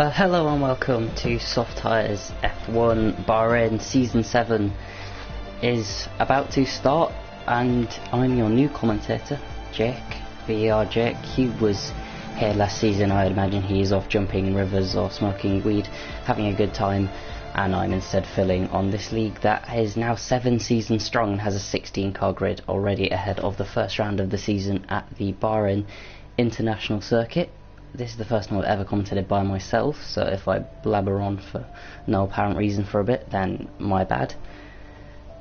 Hello and welcome to Softtyres F1. Bahrain Season 7 is about to start, and I'm your new commentator, Jake, VAR Jake. He was here last season. I'd imagine he is off jumping rivers or smoking weed, having a good time, and I'm instead filling on this league that is now 7 seasons strong and has a 16 car grid already ahead of the first round of the season at the Bahrain International Circuit. This is the first time I've ever commentated by myself, so if I blabber on for no apparent reason for a bit, then my bad.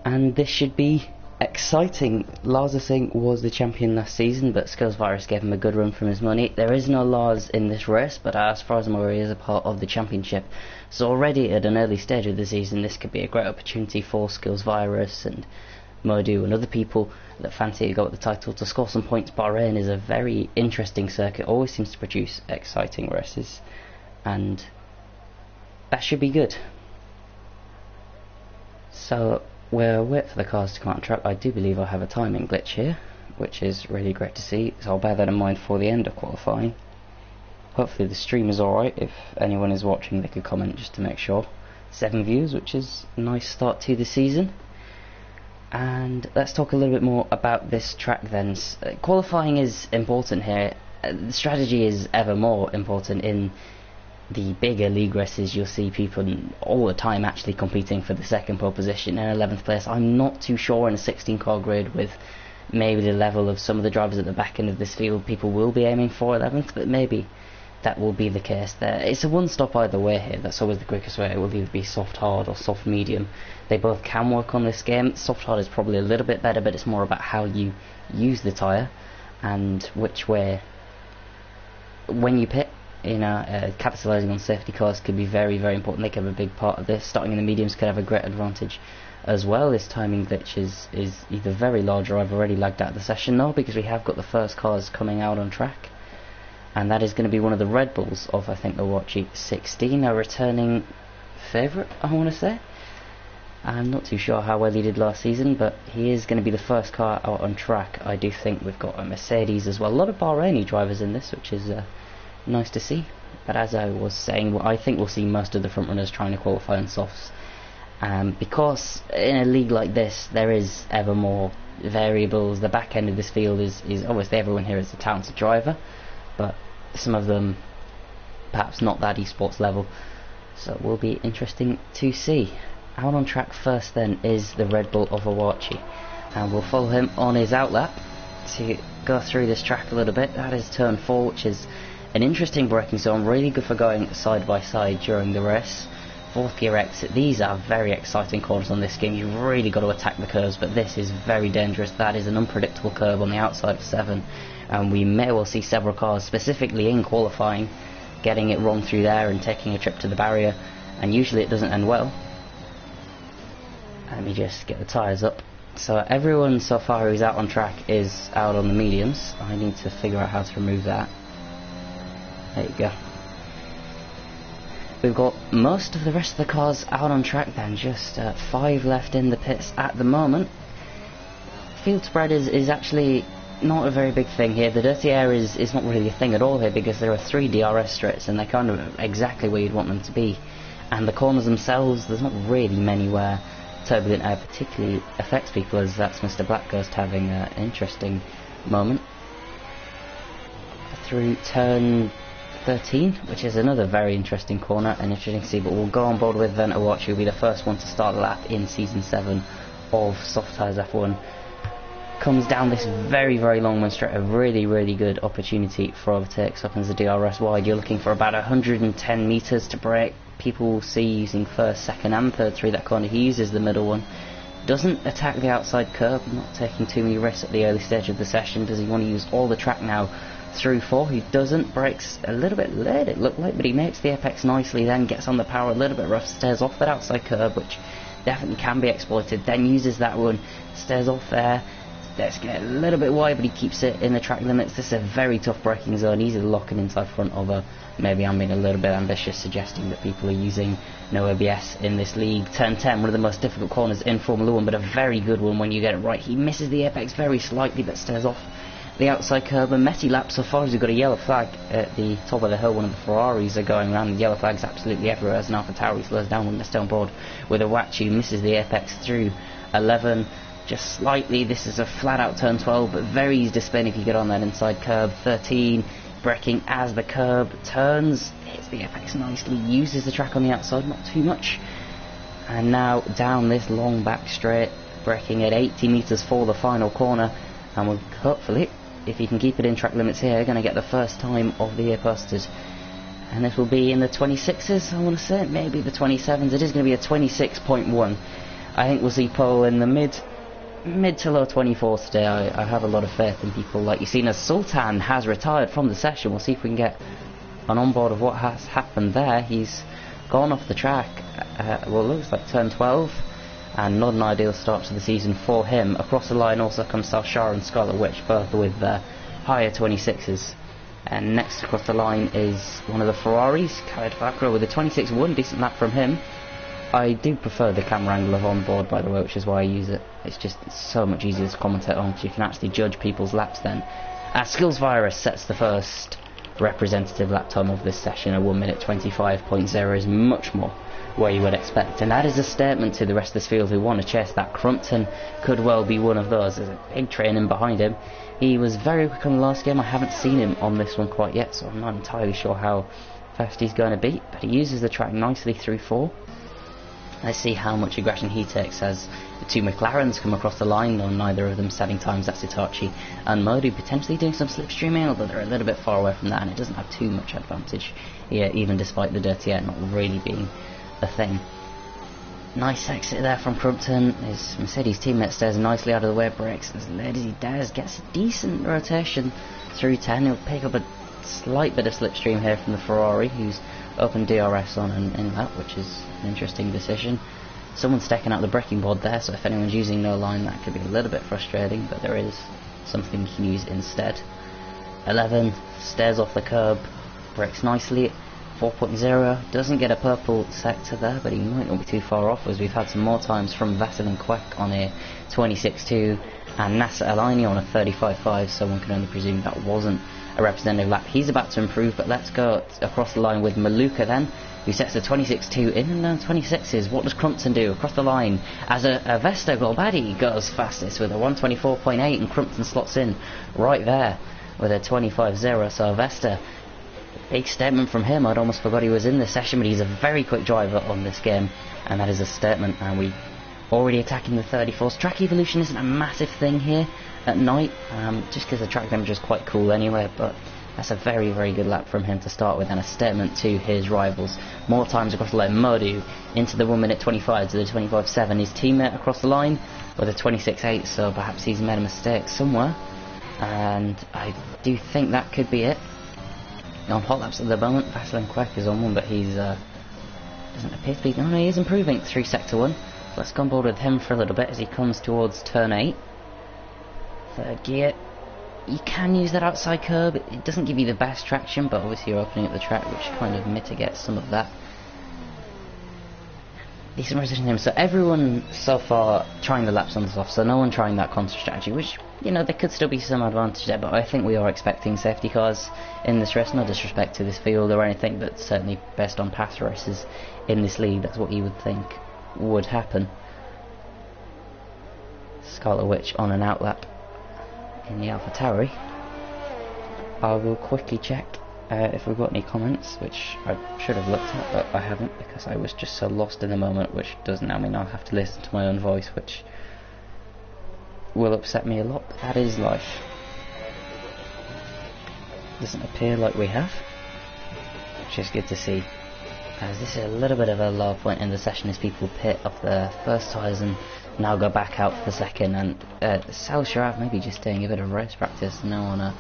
And this should be exciting. Lars, I think, was the champion last season, but Softtyres gave him a good run from his money. There is no Lars in this race, but as far as I'm aware, he is a part of the championship. So already at an early stage of the season, this could be a great opportunity for Softtyres and Modu and other people that fancy to go at the title to score some points. Bahrain is a very interesting circuit, always seems to produce exciting races, and that should be good. So we'll wait for the cars to come out on track. I do believe I have a timing glitch here, which is really great to see, so I'll bear that in mind for the end of qualifying. Hopefully the stream is alright. If anyone is watching, they could comment just to make sure. 7 views, which is a nice start to the season. And let's talk a little bit more about this track then. Qualifying is important here. The strategy is ever more important. In the bigger league races, you'll see people all the time actually competing for the second pole position and 11th place. I'm not too sure in a 16 car grid with maybe the level of some of the drivers at the back end of this field, people will be aiming for 11th, but maybe that will be the case there. It's a one stop either way here. That's always the quickest way. It will either be soft hard or soft medium. They both can work on this game. Soft hard is probably a little bit better, but it's more about how you use the tyre and which way, when you pit. Capitalising on safety cars could be very, very important. They can have a big part of this. Starting in the mediums could have a great advantage as well. This timing glitch is either very large or I've already lagged out of the session now, because we have got the first cars coming out on track. And that is going to be one of the Red Bulls of, I think, the Watchy 16, a returning favourite, I want to say. I'm not too sure how well he did last season, but he is going to be the first car out on track. I do think we've got a Mercedes as well. A lot of Bahraini drivers in this, which is nice to see. But as I was saying, I think we'll see most of the front runners trying to qualify on softs. Because in a league like this, there is ever more variables. The back end of this field is obviously everyone here is a talented driver, but some of them perhaps not that esports level, so it will be interesting to see. Out on track first then is the Red Bull of Awachi, and we'll follow him on his outlap to go through this track a little bit. That is turn 4, which is an interesting braking zone, really good for going side by side during the race. 4th gear exit. These are very exciting corners on this game. You've really got to attack the curves, but this is very dangerous. That is an unpredictable curve on the outside of 7, and we may well see several cars, specifically in qualifying, getting it wrong through there and taking a trip to the barrier, and usually it doesn't end well. Let me just get the tyres up. So everyone so far who's out on track is out on the mediums. I need to figure out how to remove that. There you go. We've got most of the rest of the cars out on track then, just 5 left in the pits at the moment. Field spread is actually not a very big thing here. The dirty air is not really a thing at all here, because there are 3 DRS straights and they're kind of exactly where you'd want them to be. And the corners themselves, there's not really many where turbulent air particularly affects people, as that's Mr. Blackghost having an interesting moment. Through turn 13, which is another very interesting corner and interesting to see, but we'll go on board with then Awachi will be the first one to start the lap in Season 7 of Softtyres F1. Comes down this very, very long one straight, a really, really good opportunity for overtakes. Opens the DRS wide. You're looking for about 110 metres to brake. People will see using 1st, 2nd and 3rd through that corner. He uses the middle one. Doesn't attack the outside curb, not taking too many risks at the early stage of the session. Does he want to use all the track now through 4? He doesn't. Brakes a little bit late, it looked like, but he makes the apex nicely, then gets on the power a little bit rough, stares off that outside curb, which definitely can be exploited, then uses that one, stares off there. Let's get a little bit wide, but he keeps it in the track limits. This is a very tough braking zone, easy to lock an inside front over. Maybe I'm being a little bit ambitious, suggesting that people are using no ABS in this league. Turn 10, one of the most difficult corners in Formula 1, but a very good one when you get it right. He misses the apex very slightly, but stares off the outside curb, a messy lap so far as we've got a yellow flag at the top of the hill. One of the Ferraris are going around. The yellow flag's absolutely everywhere as an AlphaTauri slows down when they're still on board with a Wachu, misses the apex through 11, just slightly. This is a flat out turn 12, but very easy to spin if you get on that inside curb. 13, braking as the curb turns, hits the apex nicely, uses the track on the outside, not too much. And now down this long back straight, braking at 80 metres for the final corner, and we'll hopefully, if he can keep it in track limits here, going to get the first time of the year posted. And this will be in the 26s, I want to say, maybe the 27s. It is going to be a 26.1. I think we'll see pole in the mid to low 24s today. I have a lot of faith in people like you've seen as Sultan has retired from the session. We'll see if we can get an onboard of what has happened there. He's gone off the track, well, it looks like turn 12, and not an ideal start to the season for him. Across the line also comes Salshar and Scarlet Witch, both with higher 26s. And next across the line is one of the Ferraris, Khaled Fakra, with a 26.1, decent lap from him. I do prefer the camera angle of on board, by the way, which is why I use it. It's so much easier to commentate on, because you can actually judge people's laps then. As Skills Virus sets the first representative lap time of this session, a 1 minute 25.0 is much more where you would expect, and that is a statement to the rest of this field who want to chase that. Crumpton could well be one of those. There's a big train in behind him. He was very quick on the last game. I haven't seen him on this one quite yet, so I'm not entirely sure how fast he's going to be, but he uses the track nicely through 4. Let's see how much aggression he takes as the two McLarens come across the line, though neither of them setting times. That's Itachi and Modu potentially doing some slipstreaming, although they're a little bit far away from that, and it doesn't have too much advantage here, even despite the dirty air not really being a thing. Nice exit there from Crumpton. His Mercedes teammate stays nicely out of the way, brakes as late as he does, gets a decent rotation through 10. He'll pick up a slight bit of slipstream here from the Ferrari, who's opened DRS on and in that, which is an interesting decision. Someone's taking out the braking board there, so if anyone's using no line, that could be a little bit frustrating, but there is something you can use instead. 11 stares off the curb, brakes nicely. 4.0 doesn't get a purple sector there, but he might not be too far off, as we've had some more times from Vasil and Queck on a 26.2 and Nasser Alaini on a 35.5, so one can only presume that wasn't a representative lap. He's about to improve, but let's go across the line with Maluka then, who sets the 26.2 in the 26s. What does Crumpton do across the line as a Vesta Golbadi goes fastest with a 124.8, and Crumpton slots in right there with a 25.0, so Vesta, big statement from him. I'd almost forgot he was in this session, but he's a very quick driver on this game, and that is a statement. And we already attacking the 34s. Track evolution isn't a massive thing here at night, just because the track temperature is quite cool anyway, but that's a very, very good lap from him to start with, and a statement to his rivals. More times across the line. Modu into the 1 minute 25 to the 25.7. His teammate across the line with a 26.8, so perhaps he's made a mistake somewhere, and I do think that could be it. On hot laps at the moment, Vasil Queck is on one, but he's doesn't appear to be. No, he is improving through sector 1. Let's go on board with him for a little bit as he comes towards turn 8. Third gear. You can use that outside curb. It doesn't give you the best traction, but obviously you're opening up the track, which kind of mitigates some of that. Decent resistance him. So everyone so far trying the laps on the soft, so no one trying that contra strategy, which, you know, there could still be some advantage there, but I think we are expecting safety cars in this race. No disrespect to this field or anything, but certainly based on past races in this league, that's what you would think would happen. Scarlet Witch on an outlap in the AlphaTauri. I will quickly check if we've got any comments, which I should have looked at, but I haven't, because I was just so lost in the moment, which does now mean I'll have to listen to my own voice, which will upset me a lot, but that is life. Doesn't appear like we have, which is good to see, as this is a little bit of a low point in the session as people pit off their first tyres and now go back out for the second, and Sal Sharaf maybe just doing a bit of race practice now on a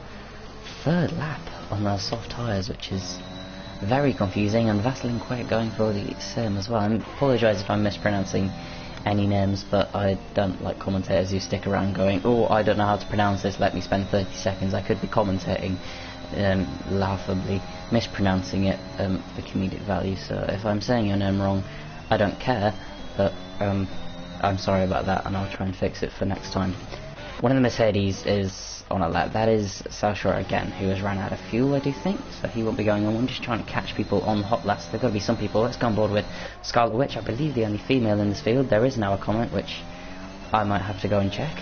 third lap on those soft tyres, which is very confusing, and Vasil and Queck going for the same as well. I apologise if I'm mispronouncing any names, but I don't like commentators who stick around going, oh, I don't know how to pronounce this, let me spend 30 seconds. I could be commentating laughably mispronouncing it for comedic value, so if I'm saying your name wrong, I don't care, but I'm sorry about that, and I'll try and fix it for next time. One of the Mercedes is on a lap. That is Saushore again, who has ran out of fuel, I do think, so he won't be going on. I'm just trying to catch people on hot laps. There's got to be some people. Let's go on board with Scarlet Witch, I believe the only female in this field. There is now a comment, which I might have to go and check.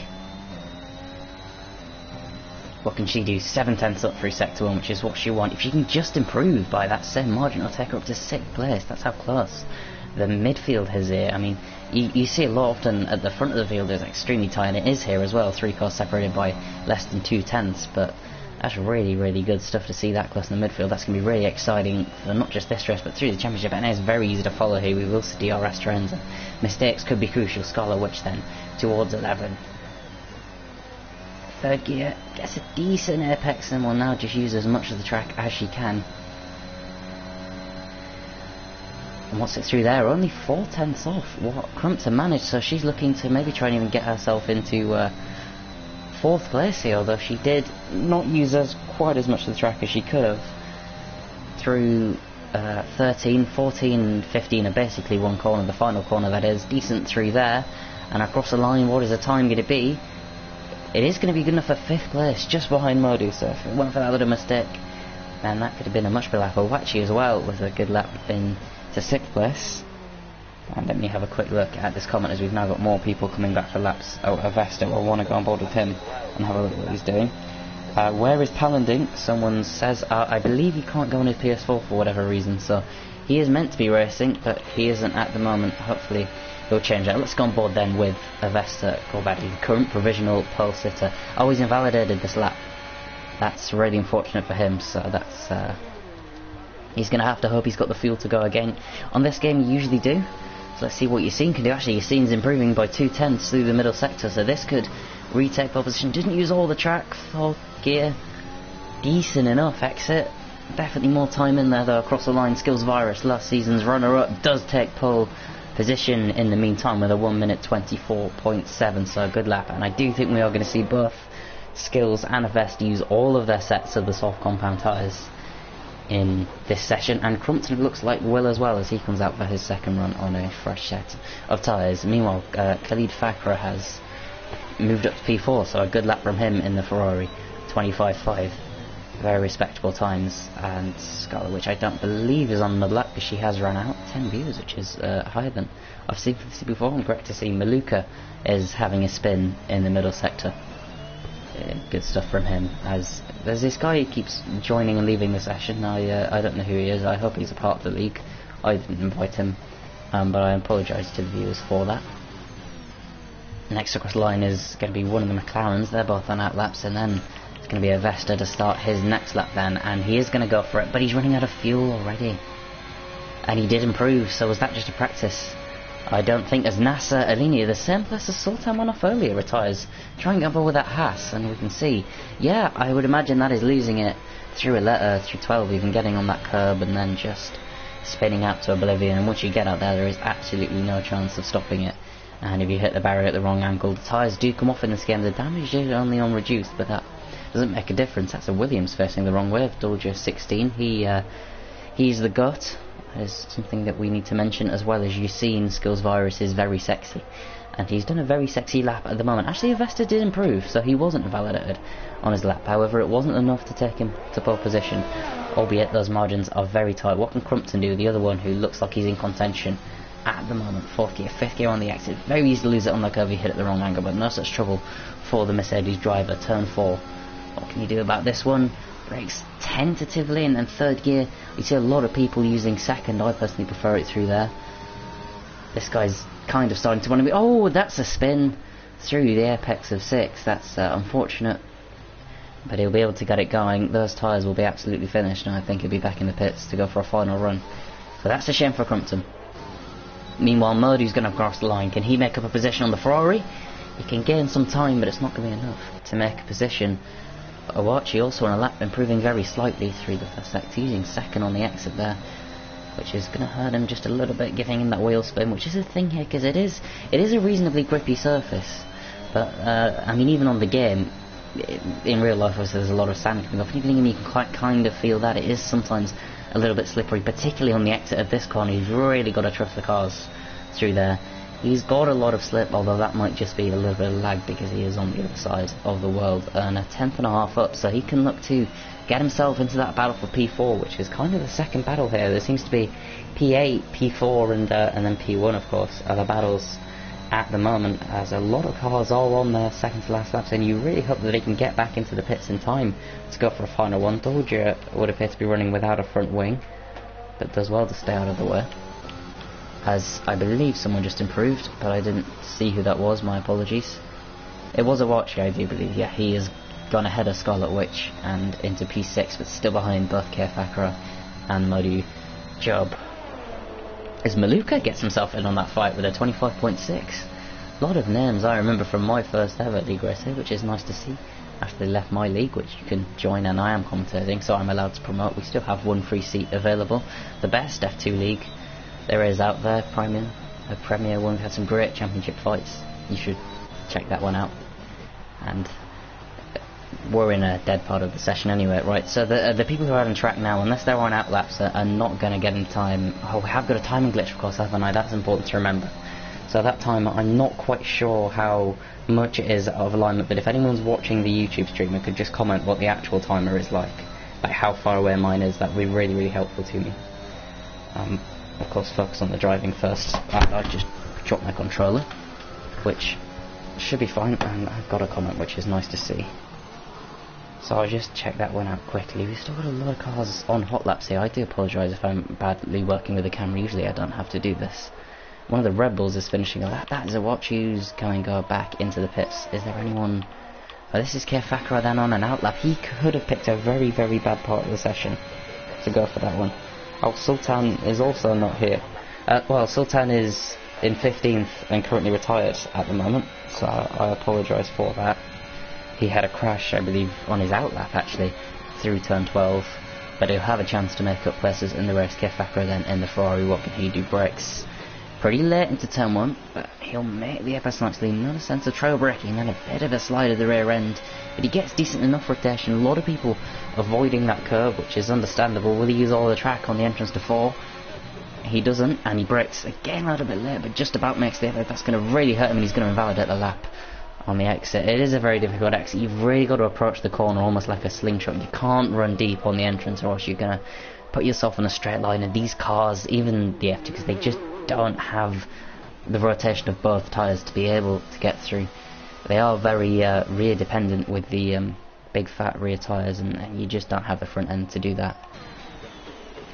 What can she do? 7/10 up through Sector 1, which is what she wants. If she can just improve by that same margin, it'll take her up to 6th place. That's how close the midfield is here. I mean, you see a lot often at the front of the field is extremely tight, and it is here as well. 3 cars separated by less than 2/10, but that's really, really good stuff to see that close in the midfield. That's going to be really exciting for not just this race, but through the championship, and it's very easy to follow here. We will see DRS trends, and mistakes could be crucial. Scarlet Witch then towards 11. Third gear, gets a decent apex and will now just use as much of the track as she can. And what's it through there? Only 4/10 off what Crumpton managed, so she's looking to maybe try and even get herself into 4th place here, although she did not use quite as much of the track as she could have. Through 13, 14, 15 are basically one corner, the final corner that is. Decent through there, and across the line, what is the time going to be? It is going to be good enough for 5th place, just behind Modu, so if it weren't for that little mistake, then that could have been a much better lap. Owachi as well, with a good lap in to 6th place. And let me have a quick look at this comment, as we've now got more people coming back for laps. Oh, Avesta will want to go on board with him and have a look at what he's doing. Where is Palandink? Someone says, I believe he can't go on his PS4 for whatever reason, so he is meant to be racing, but he isn't at the moment. Hopefully he'll change that. Let's go on board then with Avesta Corbatti, the current provisional pole sitter. Oh, he's invalidated this lap. That's really unfortunate for him, so that's he's going to have to hope he's got the fuel to go again. On this game you usually do, so let's see what Yassine can do. Actually, Yassine's improving by 2/10 through the middle sector, so this could retake pole position. Didn't use all the track, 4th gear, decent enough exit. Definitely more time in there though across the line. Skills Virus, last season's runner-up, does take pole position in the meantime with a 1 minute 24.7, so a good lap. And I do think we are going to see both Skills and Avesta use all of their sets of the soft compound tyres in this session, and Crumpton looks like will as well, as he comes out for his second run on a fresh set of tyres. Meanwhile, Khalid Fakra has moved up to P4, so a good lap from him in the Ferrari, 25.5. Very respectable times. And Scarlet Witch, I don't believe, is on the lap because she has run out 10 viewers, which is higher than I've seen before. And great to see Maluka is having a spin in the middle sector. Good stuff from him. As there's this guy who keeps joining and leaving the session. I don't know who he is. I hope he's a part of the league. I didn't invite him, but I apologise to the viewers for that. Next across the line is going to be one of the McLarens. They're both on out laps, and then it's going to be Avesta to start his next lap then, and he is going to go for it, but he's running out of fuel already. And he did improve, so was that just a practice? I don't think. As NASA Alenia, the same place as Sultan went off earlier, retires. Try and get over with that Haas, and we can see, yeah, I would imagine that is losing it through through 12, even getting on that curb and then just spinning out to oblivion. And once you get out there is absolutely no chance of stopping it. And if you hit the barrier at the wrong angle, the tyres do come off in this game. The damage is only on reduced, but that doesn't make a difference. That's a Williams facing the wrong way of Dolger 16. He's the GOAT. Is something that we need to mention, as well as you've seen Skills Virus is very sexy, and he's done a very sexy lap at the moment. Actually, Avesta did improve, so he wasn't invalidated on his lap. However, it wasn't enough to take him to pole position, albeit those margins are very tight. What can Crumpton do? The other one who looks like he's in contention at the moment. 4th gear, 5th gear on the exit. Very easy to lose it on the curve. He hit at the wrong angle, but no such trouble for the Mercedes driver. Turn 4. What can you do about this one? Brakes tentatively, and then 3rd gear. You see a lot of people using 2nd. I personally prefer it through there. This guy's kind of starting to want to be. Oh, that's a spin through the apex of 6. That's unfortunate, but he'll be able to get it going. Those tyres will be absolutely finished, and I think he'll be back in the pits to go for a final run. So that's a shame for Crumpton. Meanwhile, Modu's going to cross the line. Can he make up a position on the Ferrari? He can gain some time, but it's not going to be enough to make a position. Owachi also on a lap, improving very slightly through the first sector, using 2nd on the exit there, which is going to hurt him just a little bit, giving him that wheel spin, which is a thing here, because it is a reasonably grippy surface. But I mean, even on the game, in real life, there's a lot of sand coming off, and even you can quite kind of feel that it is sometimes a little bit slippery, particularly on the exit of this corner. You've really got to trust the cars through there. He's got a lot of slip, although that might just be a little bit of lag because he is on the other side of the world and a tenth and a half up, so he can look to get himself into that battle for P4, which is kind of the second battle here. There seems to be P8, P4 and then P1 of course are the battles at the moment, as a lot of cars are on their second to last laps, and you really hope that they can get back into the pits in time to go for a final one. Doja would appear to be running without a front wing, but does well to stay out of the way, as I believe someone just improved, but I didn't see who that was, my apologies. It was a Watchy, I do believe. Yeah, he has gone ahead of Scarlet Witch and into P6, but still behind both Kefakra and Modu Job. As Maluka gets himself in on that fight with a 25.6. A lot of names I remember from my first ever league race here, which is nice to see. After they left my league, which you can join and I am commentating, so I'm allowed to promote. We still have one free seat available. The best F2 league there is out there, a Premier one. We've had some great championship fights. You should check that one out. And we're in a dead part of the session anyway, right? So the people who are out on track now, unless they're on outlaps, are not going to get in time. Oh, we have got a timing glitch, of course, haven't I? That's important to remember. So that time, I'm not quite sure how much it is out of alignment, but if anyone's watching the YouTube stream, it could just comment what the actual timer is like how far away mine is. That would be really, really helpful to me. Of course, focus on the driving first. I just dropped my controller, which should be fine, and I've got a comment, which is nice to see. So I'll just check that one out quickly. We've still got a lot of cars on hot laps here. I do apologise if I'm badly working with the camera. Usually I don't have to do this. One of the Red Bulls is finishing a lap. That is a watch who's going to go back into the pits. Is there anyone? Oh, this is Kefakra then on an outlap. He could have picked a very, very bad part of the session to go for that one. Oh, Sultan is also not here. Well, Sultan is in 15th and currently retired at the moment, so I apologise for that. He had a crash, I believe, on his outlap actually, through turn 12, but he'll have a chance to make up places in the race. Kefakra then in the Ferrari. What can he do? Brakes pretty late into turn 1, but he'll make the apex nicely. Not a sense of trail braking, then a bit of a slide at the rear end, but he gets decent enough rotation. A lot of people avoiding that curve, which is understandable. Will he use all the track on the entrance to 4? He doesn't, and he brakes again a little bit late, but just about makes the apex. That's going to really hurt him, and he's going to invalidate the lap on the exit. It is a very difficult exit. You've really got to approach the corner almost like a slingshot. You can't run deep on the entrance, or else you're going to put yourself in a straight line. And these cars, even the F2, because they just don't have the rotation of both tyres to be able to get through. They are very rear dependent with the big fat rear tyres, and you just don't have the front end to do that.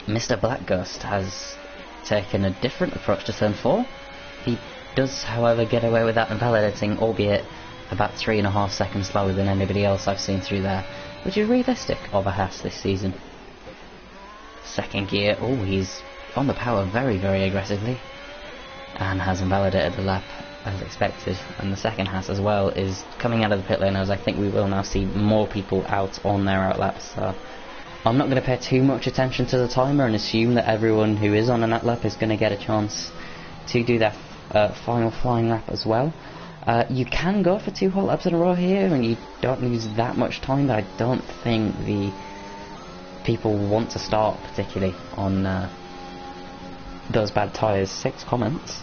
Mr. Black Ghost has taken a different approach to turn 4. He does, however, get away with that invalidating, albeit about 3.5 seconds slower than anybody else I've seen through there, which is realistic of a Haas this season. Second gear, oh, he's on the power very, very aggressively, and has invalidated the lap as expected. And the second Haas as well is coming out of the pit lane, as I think we will now see more people out on their outlaps. So I'm not going to pay too much attention to the timer and assume that everyone who is on an outlap is going to get a chance to do that final flying lap as well. You can go for 2 hot laps in a row here, and you don't lose that much time, but I don't think the people want to start particularly on those bad tyres. 6 comments,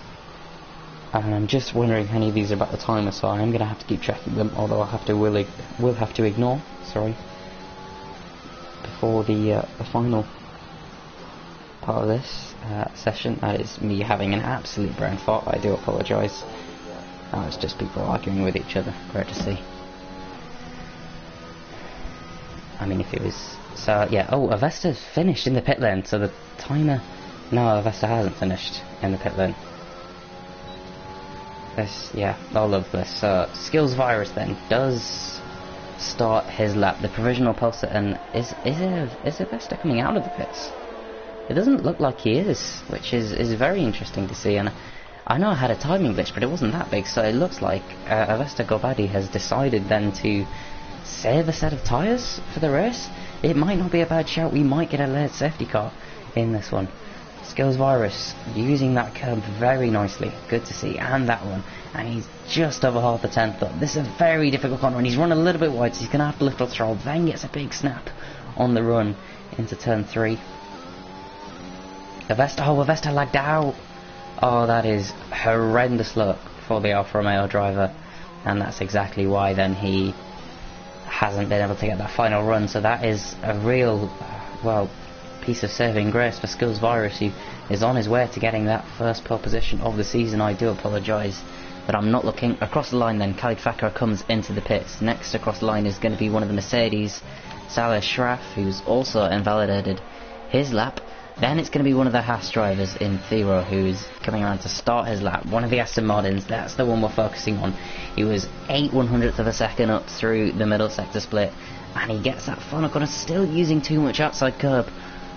and I'm just wondering if any of these are about the timer, so I am going to have to keep checking them, although will have to ignore, sorry, before the final part of this session. That is me having an absolute brain fart. I do apologise. It's just people arguing with each other. Great to see. I mean, if it was... So, yeah. Oh, Avesta's finished in the pit lane, so the timer... No, Avesta hasn't finished in the pit lane. This, yeah, I love this. So, Skills Virus then does start his lap. The provisional pulsar, and is Avesta coming out of the pits? It doesn't look like he is, which is very interesting to see. And I know I had a timing glitch, but it wasn't that big, so it looks like Avesta Gobadi has decided then to save a set of tyres for the race. It might not be a bad shout. We might get a late safety car in this one. Skills Virus using that curb very nicely. Good to see. And that one. And he's just over half a tenth up. This is a very difficult corner, and he's run a little bit wide, so he's going to have to lift up the throttle. Then gets a big snap on the run into turn 3. Avesta lagged out. Oh, that is horrendous luck for the Alfa Romeo driver, and that's exactly why then he hasn't been able to get that final run. So that is a real, well, piece of saving grace for Skills Virus, who is on his way to getting that first pole position of the season. I do apologise that I'm not looking across the line. Then Khalid Fakir comes into the pits. Next across the line is going to be one of the Mercedes, Saleh Shraf, who's also invalidated his lap. Then it's going to be one of the Haas drivers in Thero, who's coming around to start his lap. One of the Aston Martins, that's the one we're focusing on. He was 8/100th of a second up through the middle sector split, and he gets that final corner, still using too much outside curb,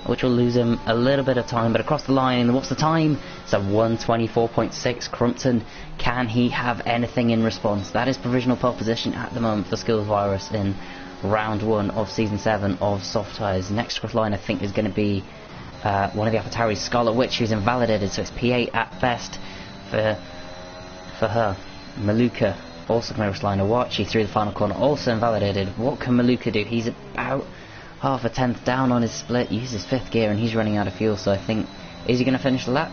which will lose him a little bit of time. But across the line, what's the time? It's a 1:24.6. Crumpton, can he have anything in response? That is provisional pole position at the moment for Skills Virus in round 1 of season 7 of Softtyres. Next across the line, I think, is going to be one of the AlphaTauris, Scarlet Witch, who's invalidated, so it's P8 at best for her. Maluka also coming across the line. Awachi through the final corner, also invalidated. What can Maluka do? He's about half a tenth down on his split, uses 5th gear, and he's running out of fuel, so I think, is he going to finish the lap?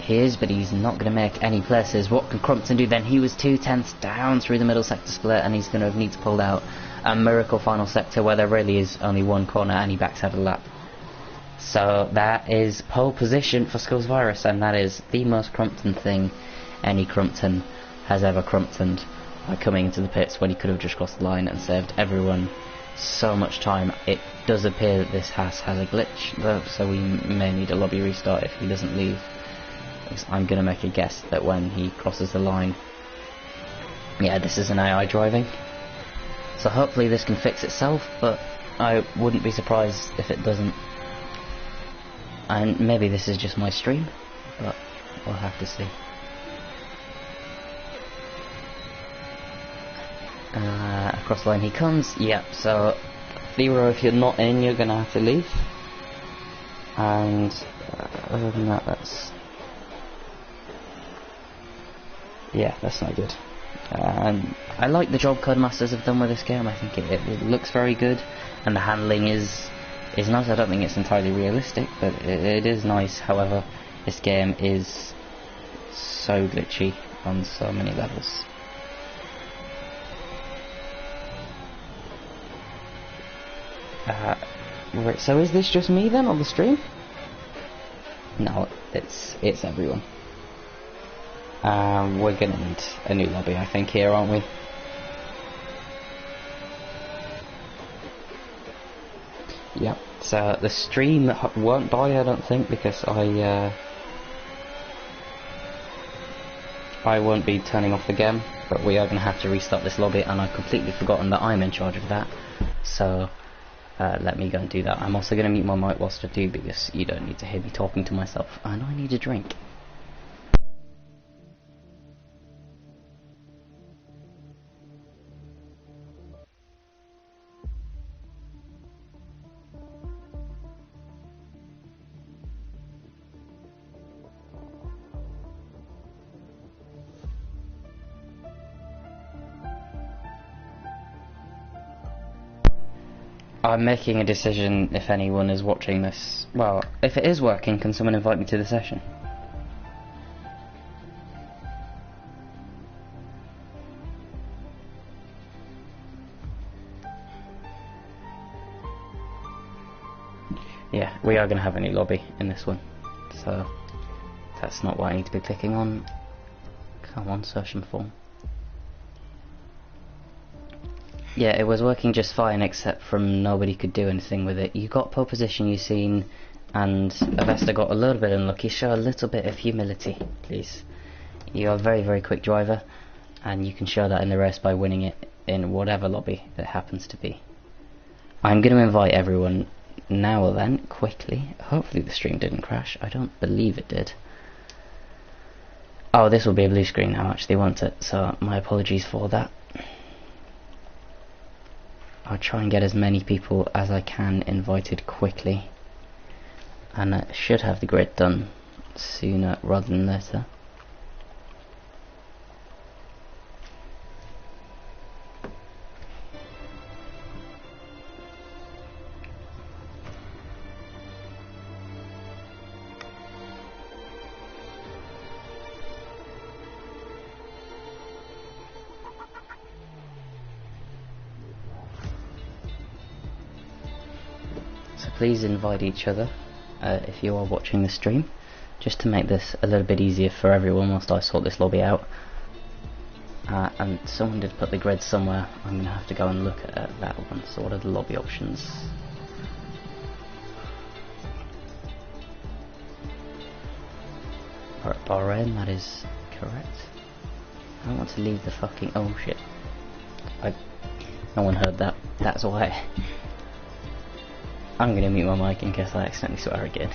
He is, but he's not going to make any places. What can Crumpton do then? He was 2/10 down through the middle sector split, and he's going to need to pull out a miracle final sector where there really is only one corner, and he backs out of the lap. So that is pole position for Skills Virus, and that is the most Crumpton thing any Crumpton has ever Crumptoned, by coming into the pits when he could have just crossed the line and saved everyone so much time. It does appear that this has a glitch though, so we may need a lobby restart if he doesn't leave. I'm going to make a guess that when he crosses the line, yeah, this is an AI driving, so hopefully this can fix itself, but I wouldn't be surprised if it doesn't. And maybe this is just my stream, but we'll have to see. Across the line he comes. Yep, so Thero, if you're not in, you're gonna have to leave. And other than that, that's not good. I like the job Codemasters have done with this game. I think it looks very good, and the handling is nice. I don't think it's entirely realistic, but it is nice. However, this game is so glitchy on so many levels. Right, so is this just me then on the stream? No, it's everyone. We're gonna need a new lobby, I think, here, aren't we? Yep. So the stream won't die, I don't think, because I won't be turning off the game, but we are going to have to restart this lobby, and I've completely forgotten that I'm in charge of that. So let me go and do that. I'm also going to mute my mic whilst I do, because you don't need to hear me talking to myself, and I need a drink. I'm making a decision if anyone is watching this. Well, if it is working, can someone invite me to the session? Yeah, we are going to have a new lobby in this one, so that's not what I need to be clicking on. Come on, session form. Yeah, it was working just fine, except from nobody could do anything with it. You got pole position, you seen, and Avesta got a little bit unlucky. Show a little bit of humility, please. You're a very, very quick driver, and you can show that in the race by winning it in whatever lobby it happens to be. I'm going to invite everyone now or then, quickly. Hopefully the stream didn't crash. I don't believe it did. Oh, this will be a blue screen now, actually, won't it? So, my apologies for that. I'll try and get as many people as I can invited quickly, and I should have the grid done sooner rather than later. please invite each other if you are watching the stream, just to make this a little bit easier for everyone whilst I sort this lobby out. And someone did put the grid somewhere. I'm going to have to go and look at that one. So what are the lobby options? Bahrain, that is correct. I don't want to leave the fucking... oh shit. No one heard that. That's why. I'm going to mute my mic in case I accidentally swear again.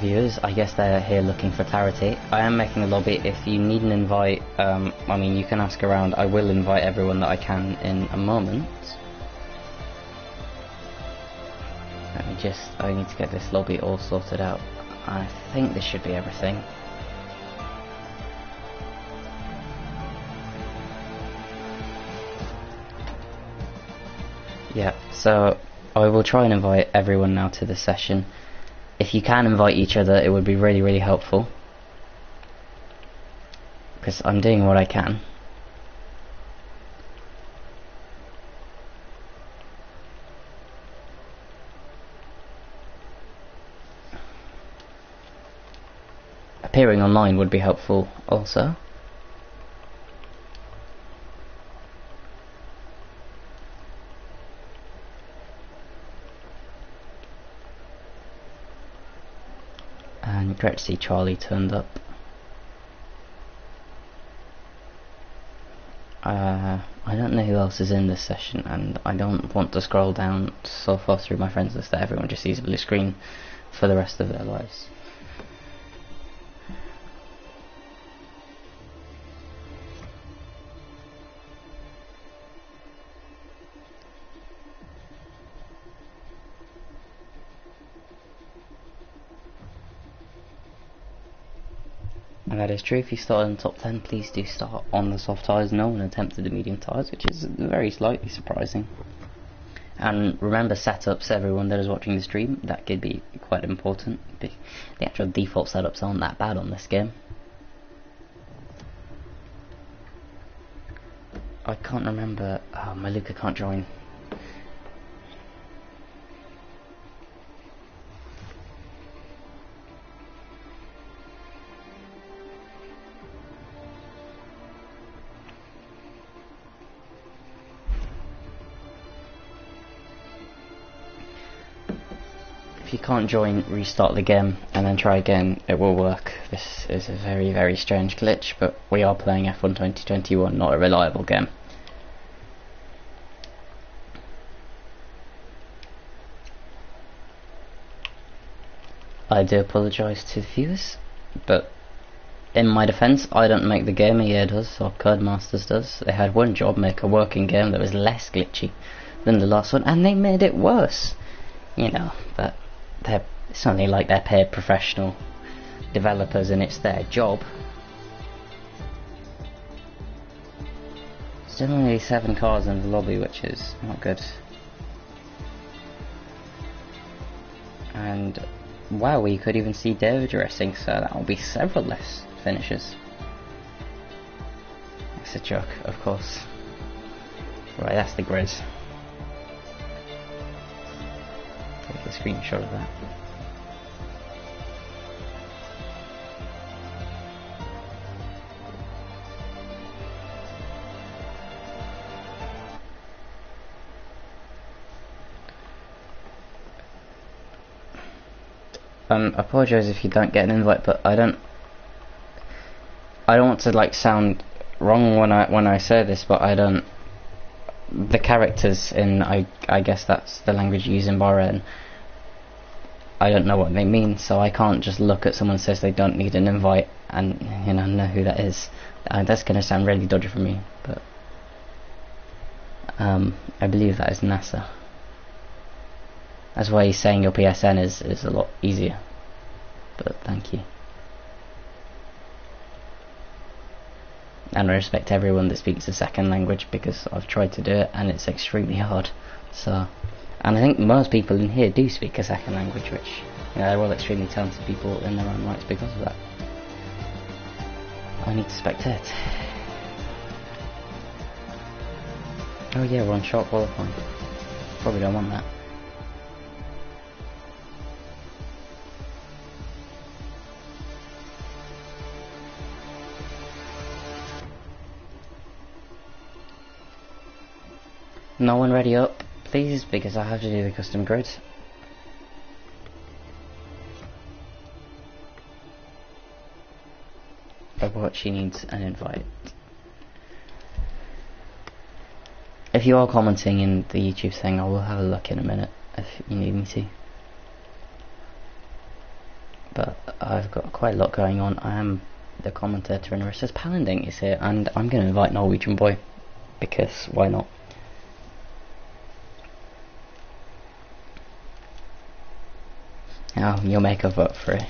Viewers, I guess they're here looking for clarity. I am making a lobby. If you need an invite, I mean, you can ask around. I will invite everyone that I can in a moment. I need to get this lobby all sorted out. I think this should be everything. Yeah, so I will try and invite everyone now to the session. If you can invite each other, it would be really, really helpful. Because I'm doing what I can. Appearing online would be helpful also. And great to see Charlie turned up. I don't know who else is in this session, and I don't want to scroll down so far through my friends list that everyone just sees a blue screen for the rest of their lives. And that is true. If you start in the top 10, please do start on the soft tyres. No one attempted the medium tyres, which is very slightly surprising. And remember setups, everyone that is watching the stream, that could be quite important. The actual default setups aren't that bad on this game. I can't remember. Oh, Maluka can't join. If you can't join, restart the game and then try again. It will work. This is a very, very strange glitch, but we are playing F1 2021, not a reliable game. I do apologise to the viewers, but in my defence, I don't make the game, EA does, or Codemasters does. They had one job, make a working game that was less glitchy than the last one, and they made it worse. You know, but it's only like they're paid professional developers and it's their job. Still only 7 cars in the lobby, which is not good. And wow, we could even see David racing, so that will be several less finishes. It's a joke, of course. Right, that's the grid. Take a screenshot of that. Apologise if you don't get an invite, but I don't want to like sound wrong when I say this, but the characters in I guess that's the language you use in Bahrain, I don't know what they mean, so I can't just look at someone who says they don't need an invite and know who that is. That's gonna sound really dodgy for me, but I believe that is NASA. That's why he's saying your PSN is a lot easier. But thank you. and I respect everyone that speaks a second language, because I've tried to do it and it's extremely hard. So, and I think most people in here do speak a second language, which, you know, they're all extremely talented people in their own rights because of that. I need to spectate. Oh yeah, we're on short qualifying. Probably don't want that. No one ready up, please, because I have to do the custom grid. But she needs an invite. If you are commenting in the YouTube thing, I will have a look in a minute if you need me to. But I've got quite a lot going on. I am the commentator in Arissa's Palanding is here, and I'm going to invite Norwegian Boy, because why not? Oh, you'll make a vote for it.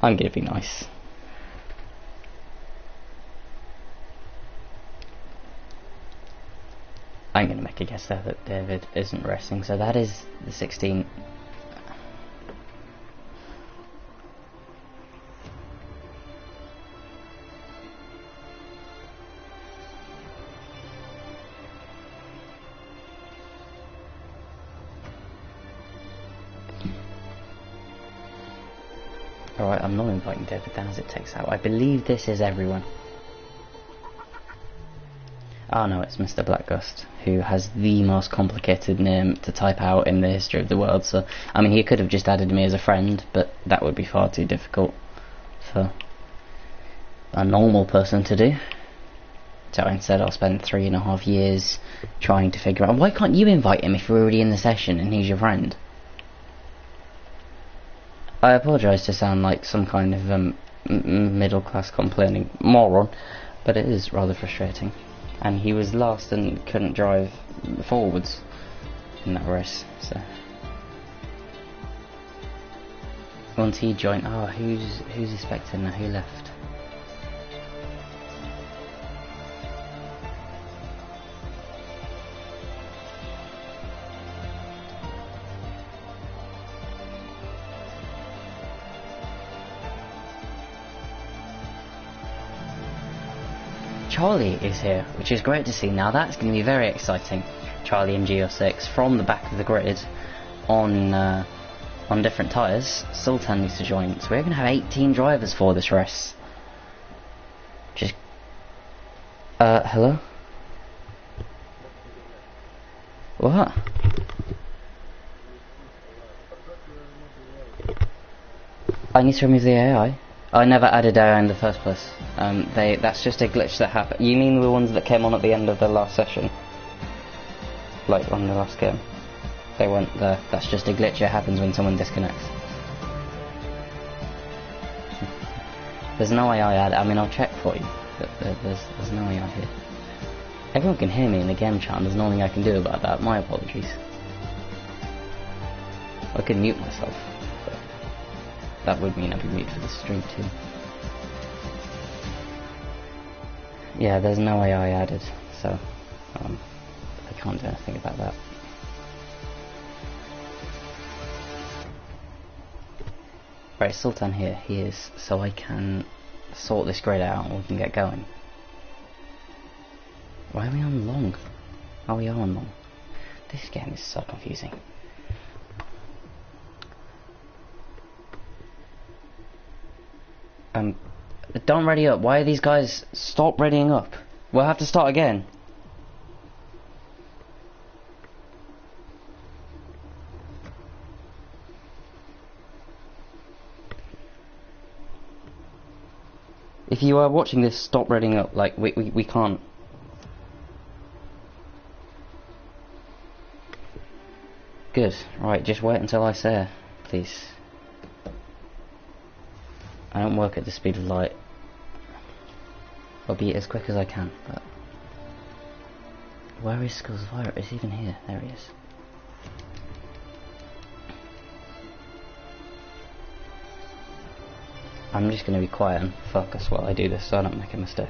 I'm going to be nice. I'm going to make a guess there that David isn't resting, so that is the 16. Alright, I'm not inviting David down as it takes out. I believe this is everyone. Oh no, it's Mr. Blackgust, who has the most complicated name to type out in the history of the world. So, I mean, he could have just added me as a friend, but that would be far too difficult for a normal person to do. So instead I'll spend 3.5 years trying to figure out, why can't you invite him if you're already in the session and he's your friend? I apologise to sound like some kind of middle class complaining moron, but it is rather frustrating. And he was last and couldn't drive forwards in that race, so once he joined, oh, who's expecting now? Who left? Charlie is here, which is great to see. Now that's going to be very exciting. Charlie and Geo6 from the back of the grid on different tyres. Sultan needs to join, so we're going to have 18 drivers for this race. Just hello? What? I need to remove the AI. I never added AI in the first place. That's just a glitch that happened. You mean the ones that came on at the end of the last session? Like on the last game? They weren't there. That's just a glitch. It happens when someone disconnects. There's no AI added. I mean, I'll check for you, but there's no AI here. Everyone can hear me in the game chat, and there's nothing I can do about that. My apologies. I could mute myself. That would mean I'd be muted for the stream too. Yeah, there's no AI added, so I can't do anything about that. Right, Sultan here, he is, so I can sort this grid out and we can get going. Why are we on long? Oh, we are on long. This game is so confusing. Don't ready up. Why are these guys? Stop readying up. We'll have to start again. If you are watching this, stop readying up. Like, we can't. Good. Right, just wait until I say, please. I don't work at the speed of light. I'll be as quick as I can, but... Where is Skulls Fire? Is he even here? There he is. I'm just going to be quiet and focus while I do this so I don't make a mistake.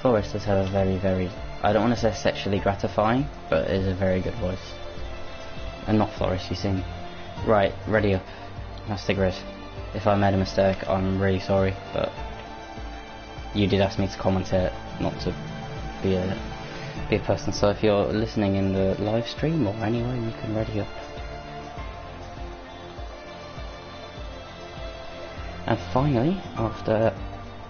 Forrest does have a very, I don't want to say sexually gratifying, but it is a very good voice. And not Forrest, you sing. Right, ready up. That's the grid. If I made a mistake, I'm really sorry, but you did ask me to commentate, not to be a person. So if you're listening in the live stream or anywhere, you can ready up. And finally, after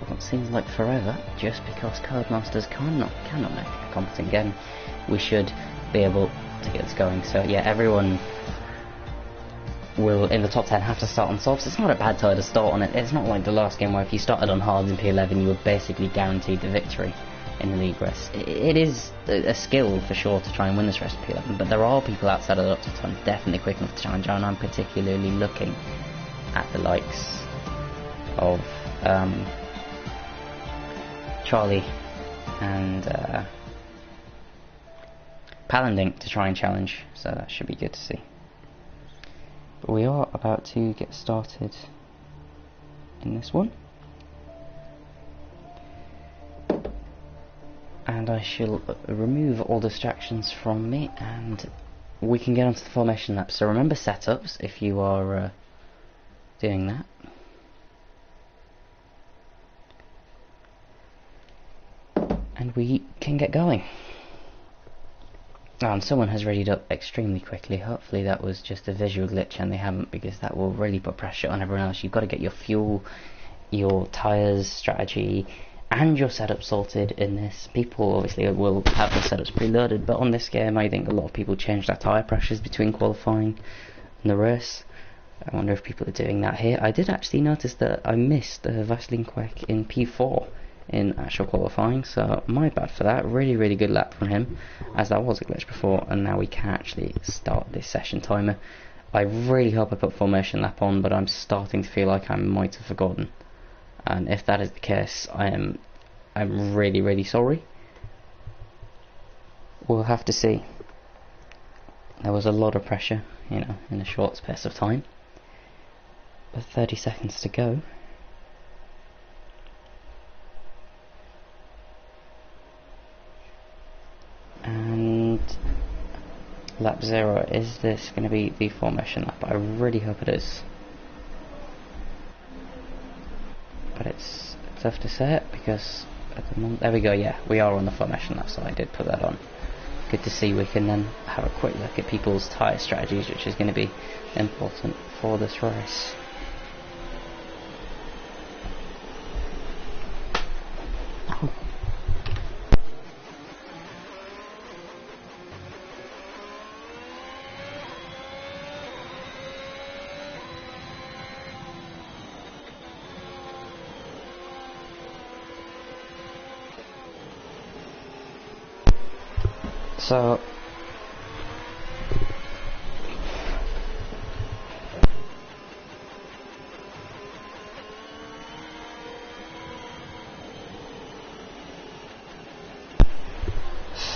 what seems like forever, just because Codemasters cannot make a competent game, we should be able to get this going. So yeah, everyone will in the top 10 have to start on softs. It's not a bad time to start on it. It's not like the last game where if you started on hards in P11 you were basically guaranteed the victory in the league race. It is a skill for sure to try and win this race in P11, but there are people outside of the top 10 definitely quick enough to challenge, and I'm particularly looking at the likes of Charlie and Palandink to try and challenge, so that should be good to see. But we are about to get started in this one, and I shall remove all distractions from me and we can get onto the formation lap. So remember setups if you are doing that. And we can get going. Oh, and someone has readied up extremely quickly. Hopefully that was just a visual glitch and they haven't, because that will really put pressure on everyone else. You've got to get your fuel, your tyres, strategy and your setup sorted in this. People obviously will have the setups preloaded, but on this game I think a lot of people change their tyre pressures between qualifying and the race. I wonder if people are doing that here. I did actually notice that I missed Vaseline Quack in P4 in actual qualifying, so my bad for that. Really good lap from him, as that was a glitch before, and now we can actually start this session timer. I really hope I put formation lap on, but I'm starting to feel like I might have forgotten, and if that is the case, I'm really sorry. We'll have to see. There was a lot of pressure, you know, in a short space of time, but 30 seconds to go. And lap 0, is this going to be the formation lap? I really hope it is, but it's tough to say it because at the moment, there we go, yeah, we are on the formation lap, so I did put that on. Good to see. We can then have a quick look at people's tyre strategies, which is going to be important for this race. So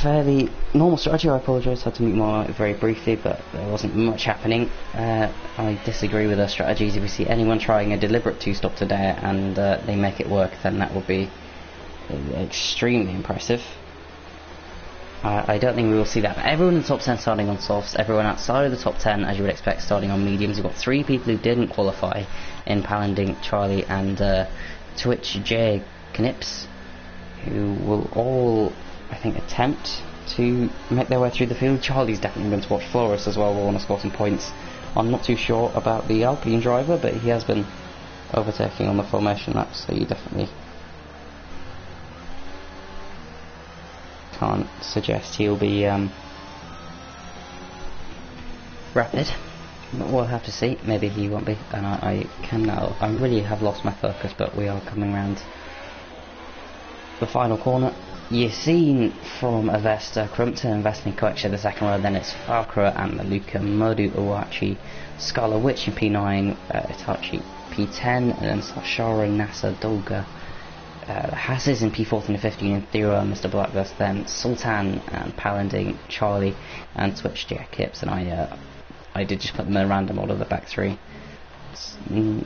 fairly normal strategy. I apologise, had to mute my mic very briefly, but there wasn't much happening. I disagree with their strategies. If we see anyone trying a deliberate two-stop today and they make it work, then that would be extremely impressive. I don't think we will see that, but everyone in the top 10 starting on softs, everyone outside of the top 10, as you would expect, starting on mediums. We've got 3 people who didn't qualify in Palandink, Charlie and Twitch J Knips, who will all, I think, attempt to make their way through the field. Charlie's definitely going to watch Flores as well. Will want to score some points. I'm not too sure about the Alpine driver, but he has been overtaking on the formation lap, so you definitely can't suggest he'll be rapid. But we'll have to see. Maybe he won't be, and I really have lost my focus, but we are coming round the final corner. You've seen from Avesta, Crumpton and Vestlin Koeksche the second row, then it's Falkra and Maluka, Modu, Uwachi, Scarlet Witch in P9, Itachi P10, and then Shara, Nasa, Dolga, the Hasses in P14 and 15, and Thera, Mr. Blackgust, then Sultan and Palanding, Charlie, and Twitch Jack Kips, and I did just put them in a random order, the back three.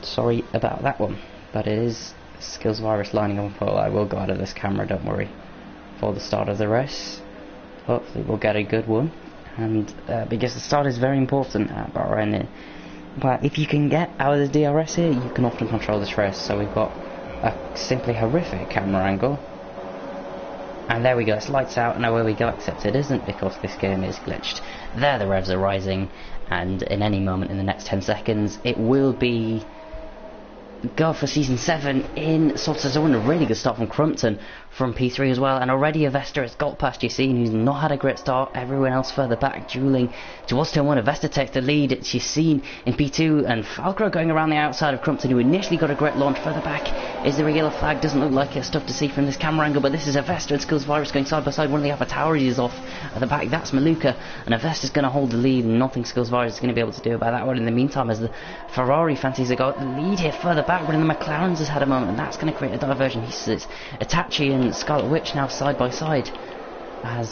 Sorry about that one, but it is Skills Virus lining up for. I will go out of this camera, don't worry, for the start of the race. Hopefully we'll get a good one, and because the start is very important at Bahrain. But if you can get out of the DRS here, you can often control this race. So we've got a simply horrific camera angle, and there we go, it's lights out, and away we go, except it isn't, because this game is glitched. There the revs are rising, and in any moment in the next 10 seconds it will be go for Season 7 in Softtyres. A really good start from Crumpton from P3 as well, and already Avesta has got past Yassine, who's not had a great start. Everyone else further back dueling towards turn 1. Avesta takes the lead. It's Yassine in P2, and Falkra going around the outside of Crumpton, who initially got a great launch. Further back is the regular flag. Doesn't look like it's stuff to see from this camera angle, but this is Avesta and Skills Virus going side by side. One of the Alpha Towers is off at the back. That's Maluka, and Avesta's going to hold the lead, and nothing Skills Virus is going to be able to do about that one. In the meantime, as the Ferrari fancies have got the lead here further back, one of the McLarens has had a moment, and that's going to create a diversion. He sits Itachi and Scarlet Witch now side by side, as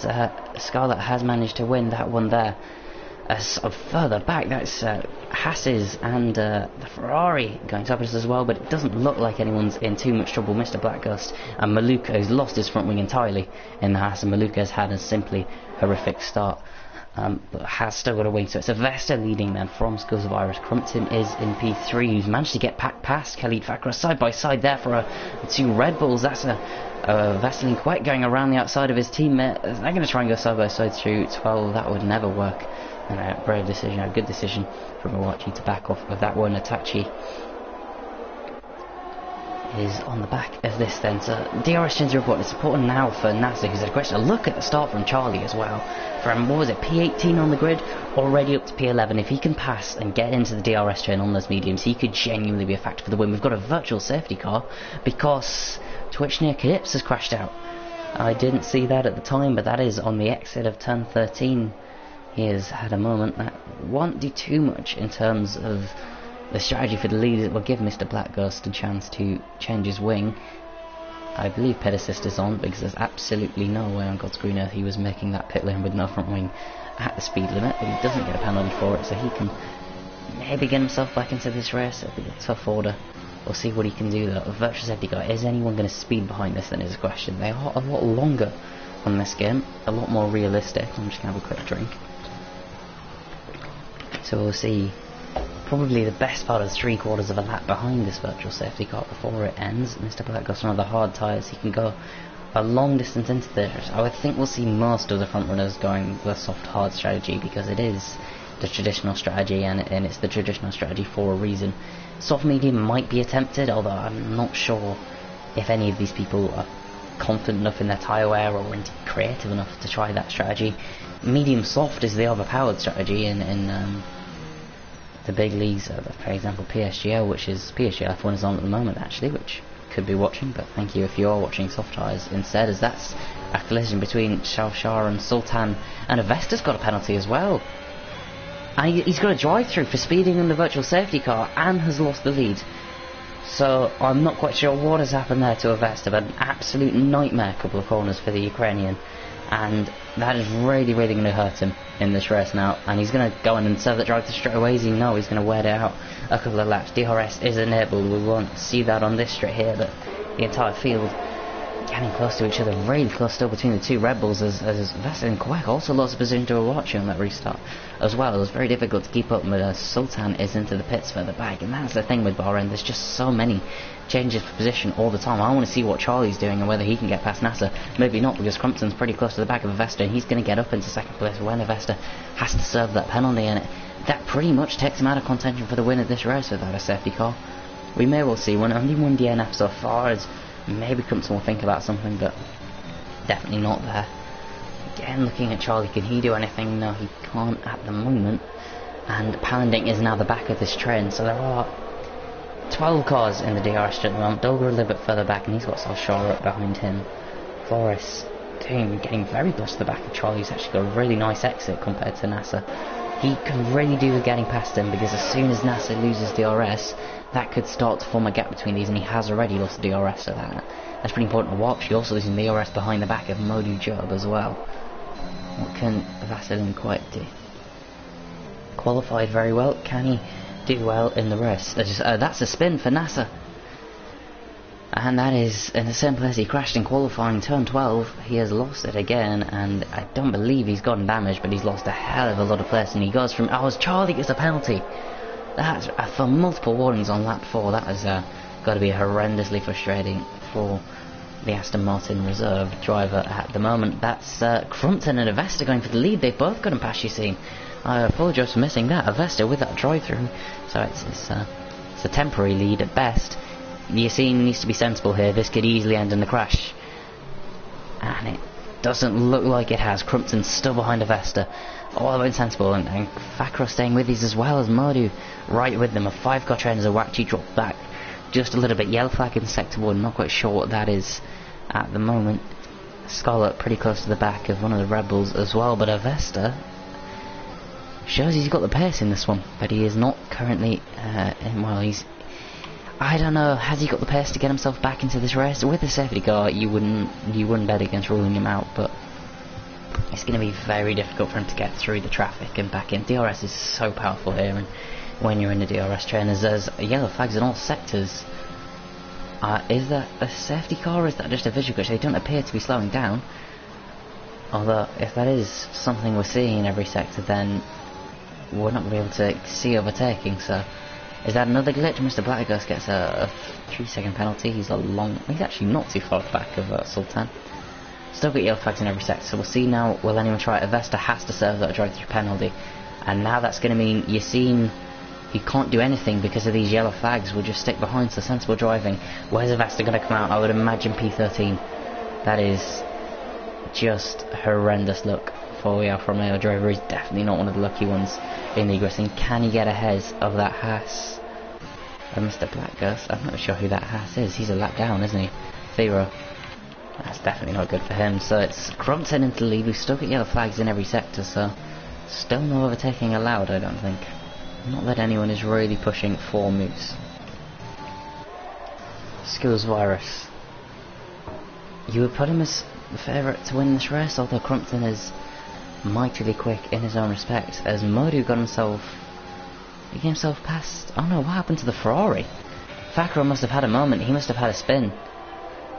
Scarlet has managed to win that one there. Further back, that's Hasses and the Ferrari going top of us as well, but it doesn't look like anyone's in too much trouble. Mr. Blackgust and Maluka, who's lost his front wing entirely in the Hass, and Maluka has had a simply horrific start, but has still got a wing. So it's Avesta leading then from Skills of Iris. Crumpton is in P3, who's managed to get past Khalid Fakra side by side there for two Red Bulls. That's Vestlin Quet going around the outside of his teammate. They're going to try and go side by side through 12. That would never work. And a brave decision, a good decision from Iwachi to back off of that one. Itachi is on the back of this then. So DRS change report is important now for NASA, who's had a question. Look at the start from Charlie as well. From, what was it, P18 on the grid, already up to P11. If he can pass and get into the DRS chain on those mediums, he could genuinely be a factor for the win. We've got a virtual safety car because Twitch near Knips has crashed out. I didn't see that at the time, but that is on the exit of turn 13. He has had a moment that won't do too much in terms of the strategy for the lead. It will give Mr. Blackgust a chance to change his wing. I believe Pedicister's on, because there's absolutely no way on God's green earth he was making that pit lane with no front wing at the speed limit, but he doesn't get a penalty for it, so he can maybe get himself back into this race. It'll be a tough order. We'll see what he can do though. A virtual safety car, is anyone going to speed behind this then is a question. They are a lot longer on this game, a lot more realistic. I'm just going to have a quick drink. So we'll see probably the best part of 3/4 of a lap behind this virtual safety car before it ends. Mr. Blackgust on the hard tyres, he can go a long distance into this. I would think we'll see most of the front runners going the soft hard strategy, because it is the traditional strategy, and it's the traditional strategy for a reason. Soft medium might be attempted, although I'm not sure if any of these people are confident enough in their tyre wear or creative enough to try that strategy. Medium soft is the overpowered strategy in the big leagues, for example PSGL, which is PSGL F1 is on at the moment actually, which could be watching, but thank you if you are watching Softtyres instead, as that's a collision between Shah and Sultan, and Avesta's got a penalty as well, and he's got a drive-through for speeding in the virtual safety car and has lost the lead. So I'm not quite sure what has happened there to Avesta, but an absolute nightmare couple of corners for the Ukrainian, and that is really going to hurt him in this race now. And he's going to go in and serve that drive to straight away. He's going to wear it out a couple of laps. DRS is enabled. We won't see that on this straight here, but the entire field getting close to each other, really close still between the two Red Bulls, as Vesta and Quack also lost position to Awachi on that restart as well. It was very difficult to keep up, but Sultan is into the pits further back, and that's the thing with Bahrain, there's just so many changes of position all the time. I want to see what Charlie's doing and whether he can get past NASA. Maybe not, because Crumpton's pretty close to the back of Avesta, and he's going to get up into second place when Avesta has to serve that penalty, and that pretty much takes him out of contention for the win of this race without a safety car. We may well see one, only one DNF so far, as maybe Crumpton will think about something, but definitely not there. Again, looking at Charlie, can he do anything? No, he can't at the moment, and Palanding is now the back of this train, so there are 12 cars in the DRS at the moment. Dolger a little bit further back, and he's got Solskjaer up behind him. Flores getting very close to the back of Charlie. He's actually got a really nice exit compared to NASA. He can really do with getting past him, because as soon as NASA loses DRS, that could start to form a gap between these, and he has already lost the DRS, so that's pretty important to watch. He also losing the DRS behind the back of Modu Job as well. What can Vaseline quite do? Qualified very well. Can he do well in the race? That's a spin for NASA. And that is in the same place he crashed in qualifying, turn 12. He has lost it again, and I don't believe he's gotten damaged, but he's lost a hell of a lot of place, and he goes from... Oh, as Charlie gets a penalty. That's for multiple warnings on lap 4. That has got to be horrendously frustrating for the Aston Martin reserve driver at the moment. That's Crumpton and Avesta going for the lead. They've both got him past Yassine. I apologise for missing that. Avesta with that drive-through, so it's a temporary lead at best. Yassine needs to be sensible here. This could easily end in the crash, and it doesn't look like it has. Crumpton still behind Avesta, all the way sensible, and Fakra staying with these as well as Modu right with them. A 5-car train as Awachi dropped back just a little bit. Yellow flag in sector 1, not quite sure what that is at the moment. Scarlet pretty close to the back of one of the Rebels as well, but Avesta shows he's got the pace in this one, but he is not currently I don't know, has he got the pace to get himself back into this race? With a safety car, you wouldn't bet against ruling him out, but it's going to be very difficult for him to get through the traffic and back in. DRS is so powerful here, and when you're in the DRS trainers, there's yellow flags in all sectors. Is that a safety car, or is that just a visual glitch? They don't appear to be slowing down. Although, if that is something we're seeing in every sector, then we're not going to be able to see overtaking, so... Is that another glitch? Mr. Blackghost gets a 3-second penalty. He's actually not too far back of Sultan. Still got yellow flags in every sector, so we'll see now, will anyone try it? Avesta has to serve that drive-through penalty, and now that's going to mean Yassine, he can't do anything because of these yellow flags. Will just stick behind, so sensible driving. Where's Avesta going to come out? I would imagine P13. That is just horrendous luck for the Alfa Romeo driver. He's definitely not one of the lucky ones in the racing. Can he get ahead of that Haas? Mr. Blackghost, I'm not sure who that Haas is. He's a lap down, isn't he? Thero. That's definitely not good for him. So it's Crumpton into the lead. We've still got yellow flags in every sector, so still no overtaking allowed, I don't think. Not that anyone is really pushing for Moose. Skills Virus. You would put him as the favourite to win this race, although Crumpton is mightily quick in his own respect, as Modu got himself past. Oh no, what happened to the Ferrari? Fakra must have had a moment. He must have had a spin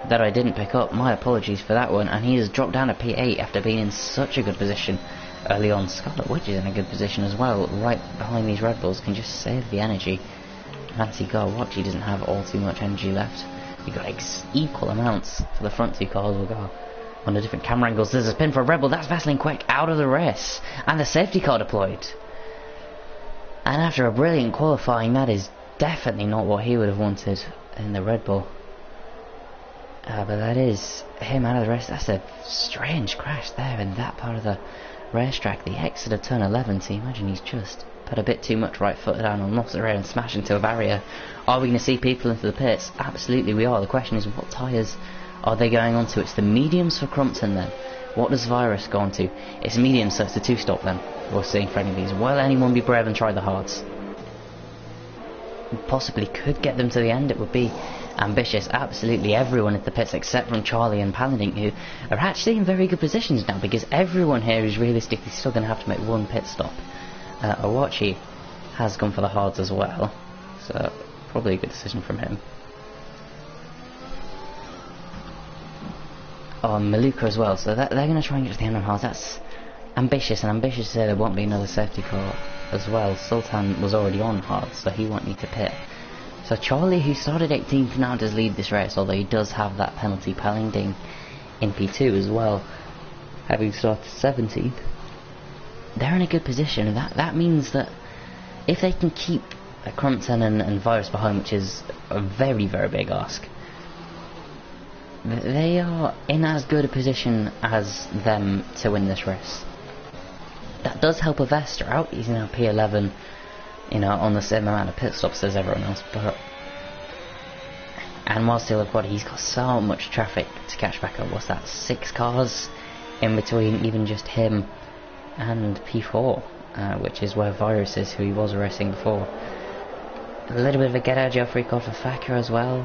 that I didn't pick up. My apologies for that one. And he has dropped down to P8 after being in such a good position early on. Scarlet Witch is in a good position as well, right behind these Red Bulls, can just save the energy. Fancy car watch, he doesn't have all too much energy left. You've got equal amounts for the front two cars. We'll go on the different camera angles. There's a spin for a Rebel. That's Vaseline Quick out of the race, and the safety car deployed. And after a brilliant qualifying, that is definitely not what he would have wanted in the Red Bull. But that is him out of the race. That's a strange crash there in that part of the racetrack. The exit of turn 11. So you imagine he's just put a bit too much right foot down on lost the rail and smashed into a barrier. Are we going to see people into the pits? Absolutely we are. The question is, what tyres are they going on to? It's the mediums for Crumpton then. What does Virus go on to? It's mediums, so it's the 2-stop then. We're seeing for any of these. Will anyone be brave and try the hards? Possibly could get them to the end. It would be ambitious. Absolutely everyone at the pits except from Charlie and Paladin, who are actually in very good positions now, because everyone here is realistically still going to have to make one pit stop. Awachi has gone for the hards as well, so probably a good decision from him. on Maluka as well, so they're going to try and get to the end on hards. That's ambitious, and ambitious to say there won't be another safety car as well. Sultan was already on hard, so he won't need to pit. So Charlie, who started 18th, now does lead this race, although he does have that penalty pending in P2 as well, having started 17th. They're in a good position, and that means that if they can keep Crumpton and Virus behind, which is a very, very big ask, they are in as good a position as them to win this race. That does help Avesta out. He's now P11, on the same amount of pit stops as everyone else, and while still a quad, he's got so much traffic to catch back up. What's that, 6 cars in between even just him and P4, which is where Virus is, who he was racing before. A little bit of a get out of jail free card for Thacker as well,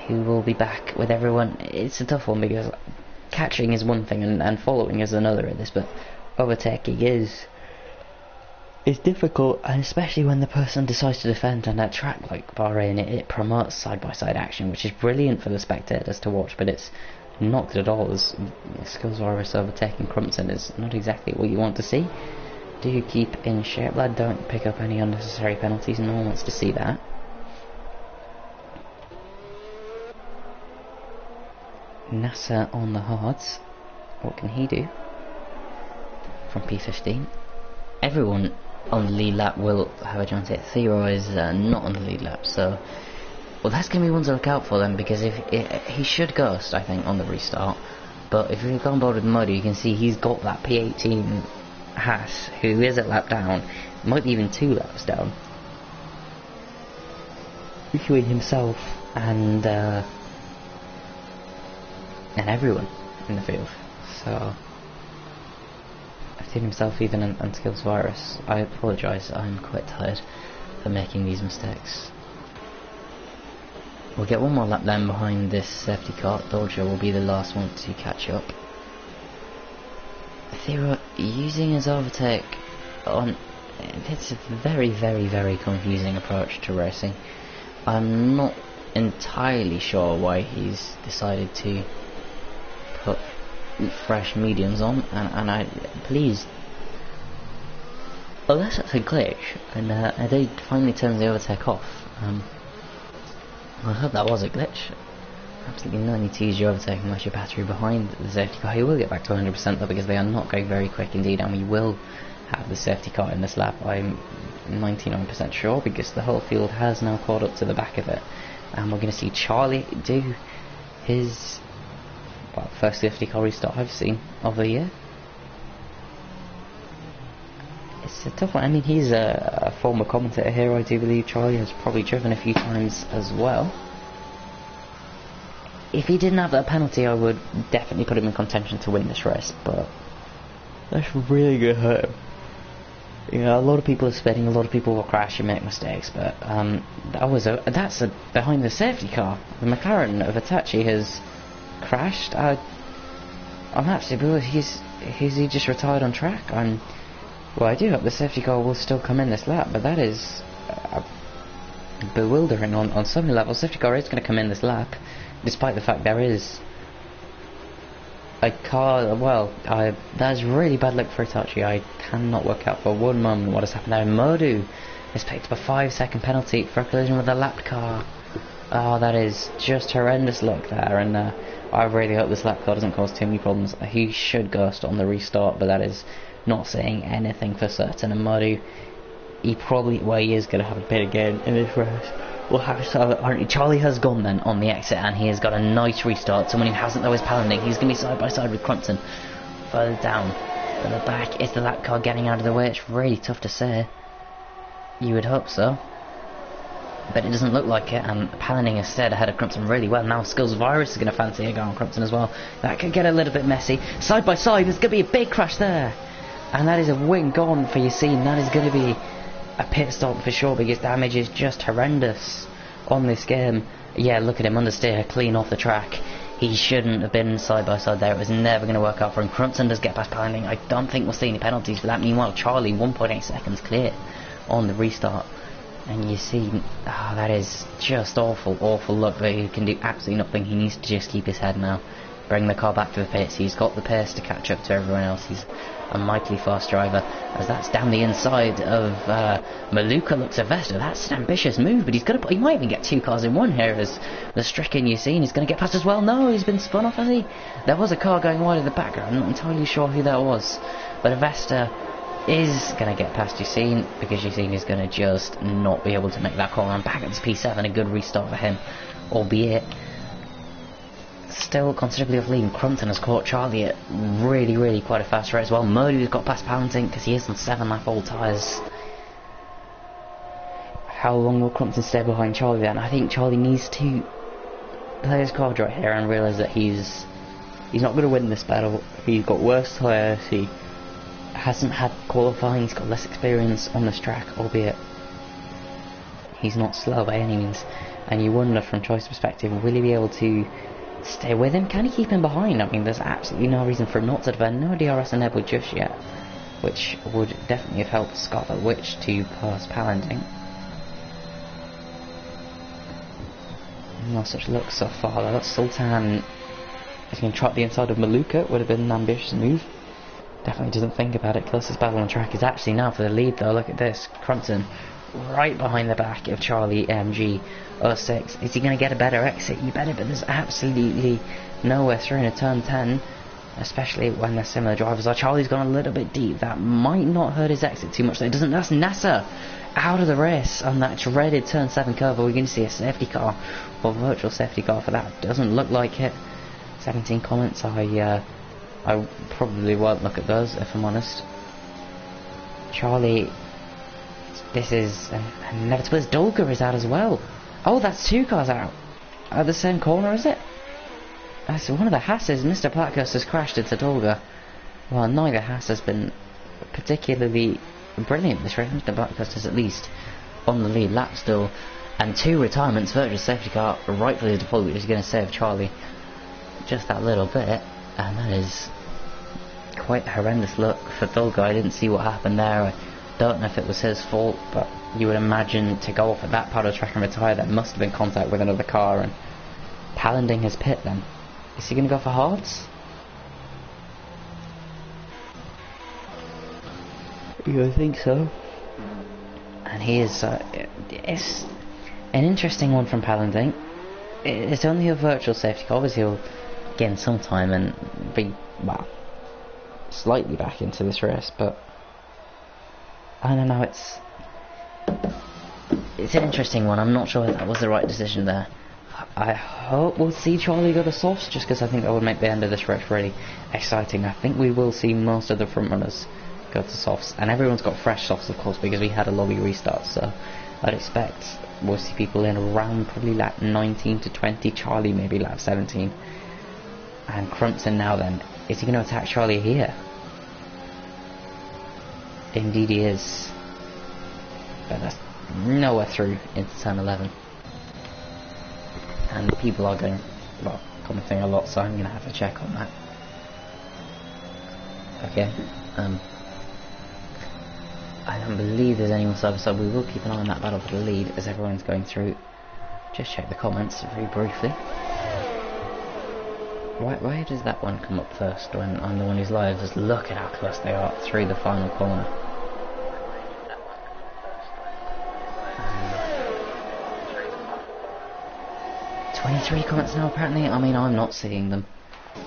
who will be back with everyone. It's a tough one because catching is one thing and following is another in this, but overtaking is difficult, and especially when the person decides to defend on that track like Bahrain, it promotes side-by-side action, which is brilliant for the spectators to watch, but it's not good at all, as Skills Virus overtaking Crumpton is not exactly what you want to see. Do keep in shape, lad, don't pick up any unnecessary penalties, no one wants to see that. Nasser on the hards, what can he do? From P15. Everyone on the lead lap will have a chance at Theo is not on the lead lap, so well, that's going to be one to look out for then, because if he should ghost, I think, on the restart, but if you've gone board with Modu, you can see he's got that P18 Haas, who is a lap down, might be even 2 laps down, between himself and everyone in the field. So I've seen himself even and Skills Virus. I apologise, I'm quite tired for making these mistakes. We'll get one more lap then behind this safety car. Dolce will be the last one to catch up. Thero using his overtake on... It's a very, very, very confusing approach to racing. I'm not entirely sure why he's decided to put fresh mediums on, and I... Please... Unless it's a glitch, and they finally turn the overtake off. I hope that was a glitch. Absolutely no need to use your overtake unless your battery behind the safety car. He will get back to 100% though, because they are not going very quick indeed, and we will have the safety car in this lap. I'm 99% sure, because the whole field has now caught up to the back of it, and we're going to see Charlie do his first safety car restart I've seen of the year. It's a tough one. I mean, he's a former commentator here, I do believe. Charlie has probably driven a few times as well. If he didn't have that penalty, I would definitely put him in contention to win this race, but that's really going to hurt him. A lot of people are spinning, a lot of people will crash and make mistakes, but that's behind the safety car. The McLaren of Hitachi has crashed. I'm absolutely bewildered. Has he just retired on track? Well, I do hope the safety car will still come in this lap, but that is bewildering on so many levels. Safety car is going to come in this lap, despite the fact there is a car. Well, that is really bad luck for Hitachi. I cannot work out for one moment what has happened there. Modu has picked up a 5-second penalty for a collision with a lap car. Oh, that is just horrendous luck there, and I really hope this lap car doesn't cause too many problems. He should ghost on the restart, but that is not saying anything for certain. And Modu, he is going to have a pit again in this race. We'll have Charlie has gone then on the exit, and he has got a nice restart. Someone who hasn't though is palading. He's going to be side by side with Crumpton. Further down at the back, is the lap car getting out of the way? It's really tough to say. You would hope so, but it doesn't look like it, and palading is stayed ahead of Crumpton really well. Now Skills Virus is going to fancy a go on Crumpton as well. That could get a little bit messy. Side by side, there's going to be a big crash there, and that is a wing gone for your scene. That is going to be a pit stop for sure, because damage is just horrendous on this game. Yeah, look at him, understeer, clean off the track. He shouldn't have been side by side there. It was never going to work out for him. Crumpton does get past palading. I don't think we'll see any penalties for that. Meanwhile, Charlie 1.8 seconds clear on the restart, and you see, that is just awful luck, but he can do absolutely nothing. He needs to just keep his head now. bring the car back to the pits. He's got the pace to catch up to everyone else. He's a mightily fast driver, as that's down the inside of Maluka. Looks at Vesta. That's an ambitious move, but he might even get 2 cars in one here, as the Stricken you've seen is going to get past as well. No, he's been spun off, has he? There was a car going wide in the background. I'm not entirely sure who that was, but Vesta is going to get past Yassine, because Yassine is going to just not be able to make that corner. And back at this P7, a good restart for him, albeit still considerably off lead. Crumpton has caught Charlie at really quite a fast rate as well. Murdo's got past Palantin because he is on 7-lap old tyres. How long will Crumpton stay behind Charlie then? I think Charlie needs to play his card right here and realise that he's not going to win this battle. He's got worse tyres, he hasn't had qualifying, he's got less experience on this track, albeit he's not slow by any means. And you wonder, from Choice perspective, will he be able to stay with him? Can he keep him behind? I mean, there's absolutely no reason for him not to defend. No DRS enabled just yet, which would definitely have helped Scarlet Witch to pass Palanting. No such luck so far though. Sultan is going to trot the inside of Maluka. Would have been an ambitious move. Definitely doesn't think about it. Closest battle on the track is actually now for the lead though. Look at this. Crumpton right behind the back of Charlie MG06. Is he going to get a better exit? You bet it, but there's absolutely nowhere through in a turn 10, especially when they're similar drivers are. Charlie's gone a little bit deep. That might not hurt his exit too much. It doesn't. That's NASA out of the race on that dreaded turn 7 curve. Are we going to see a safety car or virtual safety car for that? Doesn't look like it. 17 comments. I probably won't look at those if I'm honest. Charlie, this is inevitable. Dolga is out as well. Oh, that's 2 cars out at the same corner, is it? That's one of the Hasses. Mr. Blackhurst has crashed into Dolga. Well, neither Hass has been particularly brilliant this race. Mr. Blackhurst is at least on the lead lap still, and 2 retirements. Virtual safety car rightfully deployed, which is going to save Charlie just that little bit, and that is quite a horrendous look for Dolga. I didn't see what happened there. I don't know if it was his fault, but you would imagine to go off at that part of the track and retire, there must have been contact with another car, and Palanding his pit then. Is he going to go for hards? I think so. And he is, it's an interesting one from Palanding. It's only a virtual safety car, obviously he'll gain some time and be, well, slightly back into this race, but I don't know, it's an interesting one. I'm not sure if that was the right decision there. I hope we'll see Charlie go to softs, just because I think that would make the end of this race really exciting. I think we will see most of the front runners go to softs, and everyone's got fresh softs of course, because we had a lobby restart, so I'd expect we'll see people in around probably lap 19 to 20, Charlie maybe lap 17. And Crumpton now then, is he going to attack Charlie here? Indeed he is. But that's nowhere through into turn 11. And people are going, well, commenting a lot, so I'm going to have to check on that. Okay, I don't believe there's anyone side by side. We will keep an eye on that battle for the lead as everyone's going through. Just check the comments very briefly. Why does that one come up first when I'm the one who's live? Just look at how close they are through the final corner. 23 comments now apparently. I mean, I'm not seeing them.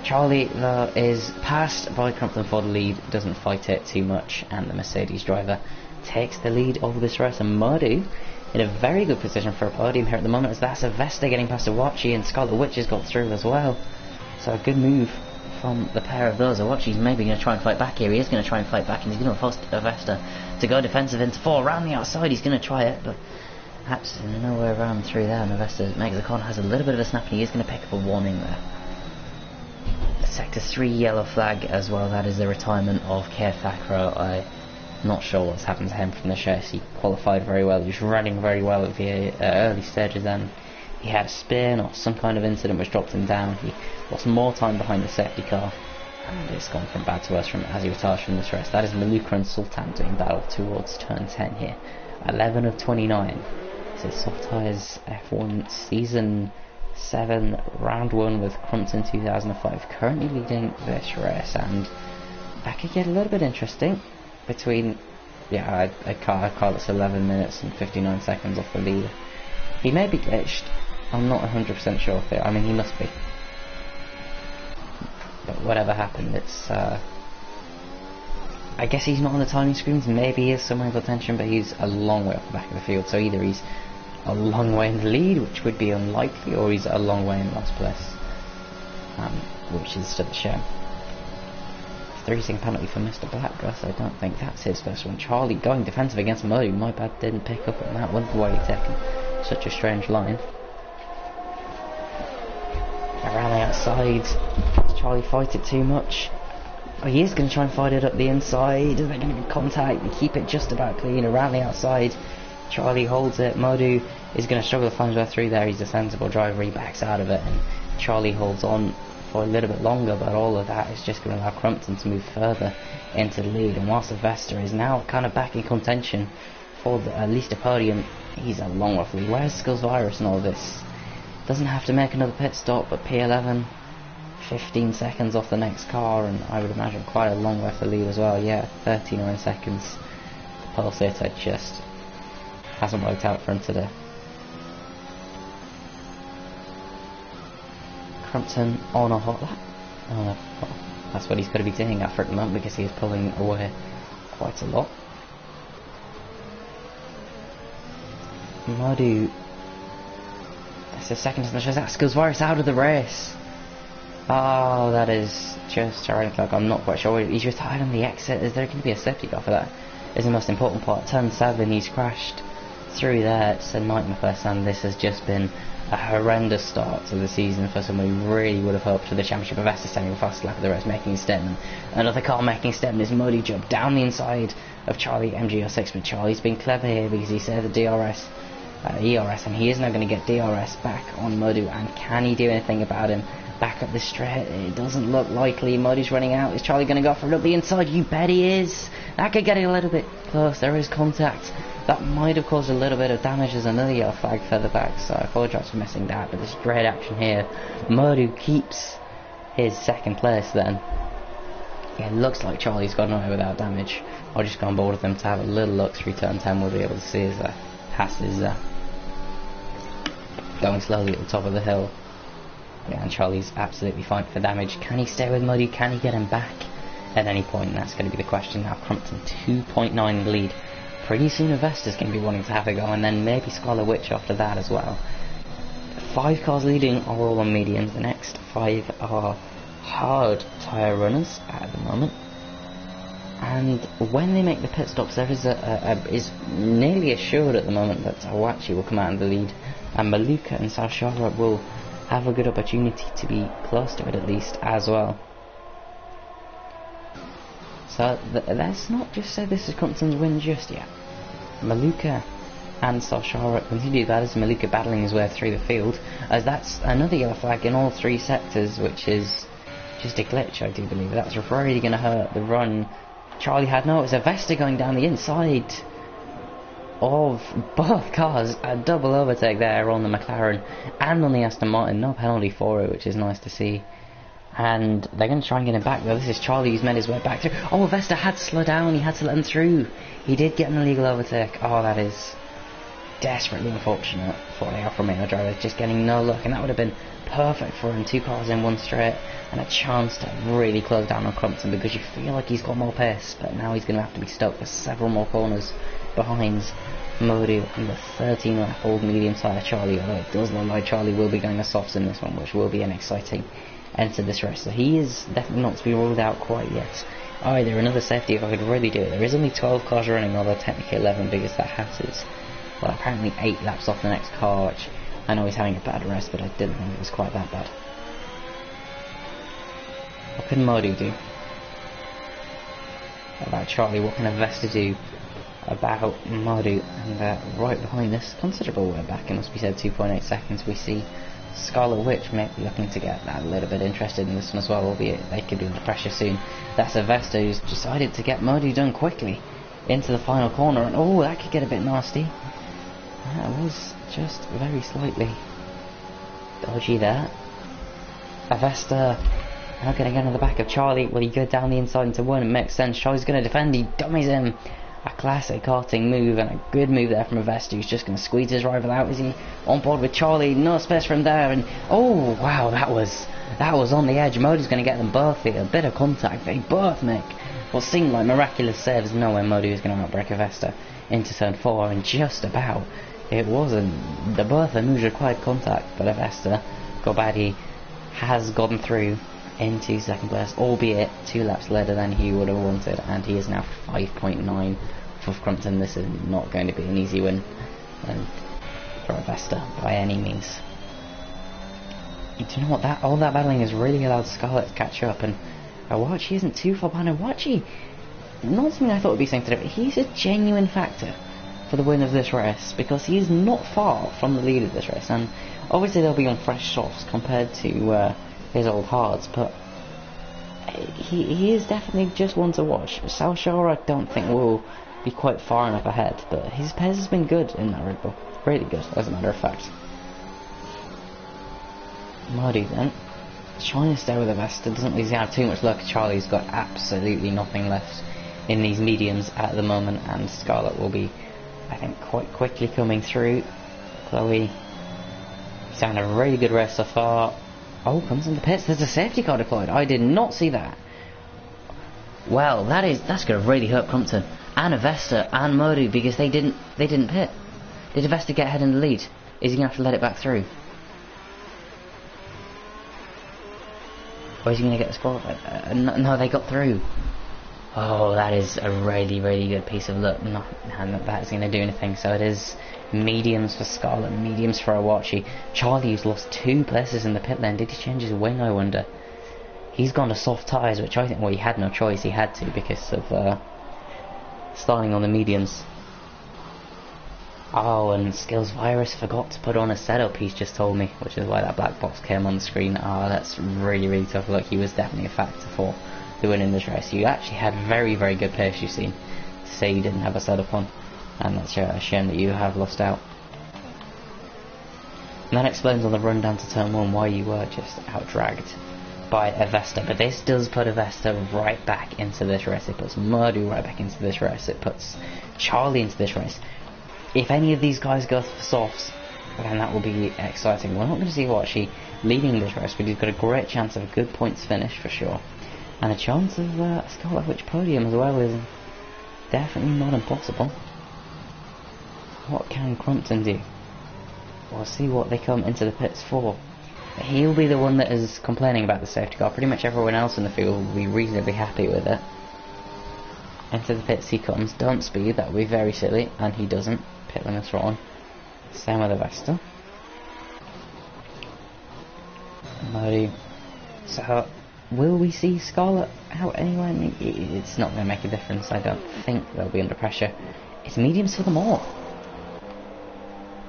Charlie though is passed by Crumpton for the lead, doesn't fight it too much, and the Mercedes driver takes the lead over this race. And Murdu in a very good position for a podium here at the moment, as that's a Vesta getting past Awachi, and Scarlet Witch has got through as well. So a good move from the pair of those. Awachi's maybe going to try and fight back here. He is going to try and fight back, and he's going to force a Vesta to go defensive into 4 around the outside. He's going to try it, but absolutely nowhere around through there. And the Vesta makes the corner, has a little bit of a snap, and he is going to pick up a warning there. Sector 3 yellow flag as well. That is the retirement of Keir Thakra. I'm not sure what's happened to him from the chase. He qualified very well, he was running very well at the early stages, then he had a spin or some kind of incident which dropped him down. He lost more time behind the safety car, and it's gone from bad to worse from as he retires from this race. That is Maluka and Sultan doing battle towards turn 10 here. 11 of 29. This is Softtyres F1 season 7, round 1 with Crumpton 2005 currently leading this race, and that could get a little bit interesting between, yeah, I call this 11 minutes and 59 seconds off the lead. He may be glitched, I'm not 100% sure here. I mean, he must be. But whatever happened, it's, I guess he's not on the timing screens, maybe he is somewhere in contention, but he's a long way off the back of the field, so either he's a long way in the lead, which would be unlikely, or he's a long way in last place, which is still a shame. 3-second penalty for Mr. Blackgrass, I don't think that's his first one. Charlie going defensive against Modu, my bad, didn't pick up on that one, why he's taking such a strange line. Around the outside, does Charlie fight it too much? Oh, he is going to try and fight it up the inside. Is there going to be contact and keep it just about clean around the outside? Charlie holds it. Modu is going to struggle to find his way through there. He's a sensible driver. He backs out of it, and Charlie holds on for a little bit longer, but all of that is just going to allow Crumpton to move further into the lead. And whilst Sylvester is now kind of back in contention for at least a podium, he's a long off lead. Where's Softtyres and all this? Doesn't have to make another pit stop, but P11, 15 seconds off the next car, and I would imagine quite a long way off the lead as well. Yeah, 39 seconds. The pulsator just hasn't worked out for him today. Crumpton on a hot lap. Oh, well, that's what he's going to be doing at the moment, because he is pulling away quite a lot. Modu, that's his second in the show. That Softtyres out of the race. Oh, that is just horrendous. Like, I'm not quite sure. He's retired on the exit. Is there going to be a safety car for that? Is the most important part. Turn 7, he's crashed through there. It's a nightmare, and this has just been a horrendous start to the season for someone who really would have hoped for the championship. of Vesta staying fast lap of the race, making a statement. Another car making a statement is Modu jump down the inside of Charlie MGR6, but Charlie's been clever here because he saved the DRS, ERS, and he is now going to get DRS back on Modu. And can he do anything about him? Back up the straight, it doesn't look likely. Modu's running out. Is Charlie going to go for it up the inside? You bet he is. That could get a little bit close. There is contact. That might have caused a little bit of damage. There's another yellow flag further back, so I apologise for missing that, but there's great action here. Modu keeps his second place then. Yeah, it looks like Charlie's gone away without damage. I'll just go on board with them to have a little look through turn 10. We'll be able to see as Haas is going slowly at the top of the hill. Yeah, and Charlie's absolutely fine for damage. Can he stay with Modu? Can he get him back at any point? That's going to be the question now. Crumpton 2.9 lead. Pretty soon Vesta's going to be wanting to have a go, and then maybe Scholar Witch after that as well. 5 cars leading are all on mediums. The next 5 are hard tyre runners at the moment. And when they make the pit stops, there is nearly assured at the moment that Awachi will come out in the lead, and Maluka and Salshara will have a good opportunity to be close to it at least as well. So let's not just say this is Crumpton's win just yet. Maluka and Salshara continue that as Maluka battling his way through the field, as that's another yellow flag in all 3 sectors, which is just a glitch, I do believe. That's really going to hurt the run Charlie had. No, it was a Vesta going down the inside of both cars. A double overtake there on the McLaren and on the Aston Martin. No penalty for it, which is nice to see. And they're going to try and get him back, though. This is Charlie who's made his way back through. Oh, Vesta had to slow down. He had to let him through. He did get an illegal overtake. Oh, that is desperately unfortunate for the Alfa Romeo driver. Just getting no luck. And that would have been perfect for him. 2 cars in 1 straight. And a chance to really close down on Crumpton, because you feel like he's got more pace. But now he's going to have to be stuck for several more corners behind Modu and the 13-lap old medium tyre Charlie. Although it does look like Charlie will be going to softs in this one, which will be an exciting enter this race. So he is definitely not to be ruled out quite yet either. Another safety if I could really do it. There is only 12 cars running, although technically 11 because that Haas is, well, apparently 8 laps off the next car, which I know he's having a bad race, but I didn't think it was quite that bad. What can Modu do about Charlie? What can a Vesta do about Modu? And right behind this, considerable way back, it must be said, 2.8 seconds, we see Scarlet Witch may be looking to get that a little bit interested in this one as well, albeit they could be under pressure soon. That's a Vesta who's decided to get Modu done quickly into the final corner, and oh, that could get a bit nasty. That was just very slightly. Dodgy there. Avesta now going to get on the back of Charlie. Will he go down the inside into one? It makes sense. Charlie's going to defend. He dummies him. A classic karting move and a good move there from Avesta, who's just going to squeeze his rival out. Is he on board with Charlie? No space for him there. And oh wow, that was on the edge. Modi's going to get them both here. A bit of contact. They both make what seemed like miraculous saves. No way Modi was going to outbreak Avesta into turn 4, and just about. It wasn't. The both of them moves required contact, but Avesta, Gobadi, has gotten through into second place, albeit 2 laps later than he would have wanted, and he is now 5.9 for Crumpton. This is not going to be an easy win for Avesta by any means. Do you know what? All that battling has really allowed Scarlett to catch up, and Awachi isn't too far behind. Awachi, not something I thought would be saying today, but he's a genuine factor for the win of this race, because he's not far from the lead of this race, and obviously they'll be on fresh softs compared to his old hards, but he is definitely just one to watch. South Shore I don't think will be quite far enough ahead, but his pace has been good in that Red Bull, really good as a matter of fact. Muddy then, trying to stay with Avesta, doesn't really have too much luck. Charlie's got absolutely nothing left in these mediums at the moment, and Scarlett will be, I think, quite quickly coming through. Chloe, he's having a really good race so far. Oh, comes in the pits. There's a safety car deployed. I did not see that. Well, that's going to really hurt Crumpton and Avesta and Modu, because they didn't pit. Did Avesta get ahead in the lead? Is he going to have to let it back through? Or is he going to get the score? No, they got through. Oh, that is a really, really good piece of luck. Not that is going to do anything. So it is mediums for Scarlett, mediums for Awachi. Charlie's lost 2 places in the pit lane. Did he change his wing, I wonder? He's gone to Softtyres, which I think, well, he had no choice. He had to, because of starting on the mediums. Oh, and Skills Virus forgot to put on a setup, he's just told me, which is why that black box came on the screen. Oh, that's really, really tough luck. He was definitely a factor for the win in this race. You actually had very, very good pace, you've seen, to say you didn't have a setup on, and that's a shame that you have lost out. And that explains on the run down to turn 1 why you were just out-dragged by Avesta, but this does put Avesta right back into this race. It puts Murdu right back into this race. It puts Charlie into this race. If any of these guys go for softs, then that will be exciting. We're not going to see Awachi leading this race, but he's got a great chance of a good points finish for sure, and a chance of a Scarlet Witch podium as well is definitely not impossible. What can Crumpton do? We'll see what they come into the pits for. He'll be the one that is complaining about the safety car. Pretty much everyone else in the field will be reasonably happy with it. Into the pits he comes. Don't speed, that would be very silly, and he doesn't. Pit limit's on. Same with Avesta. Murray. So, will we see Scarlett out anyway? I mean, it's not going to make a difference. I don't think they'll be under pressure. It's mediums for them all.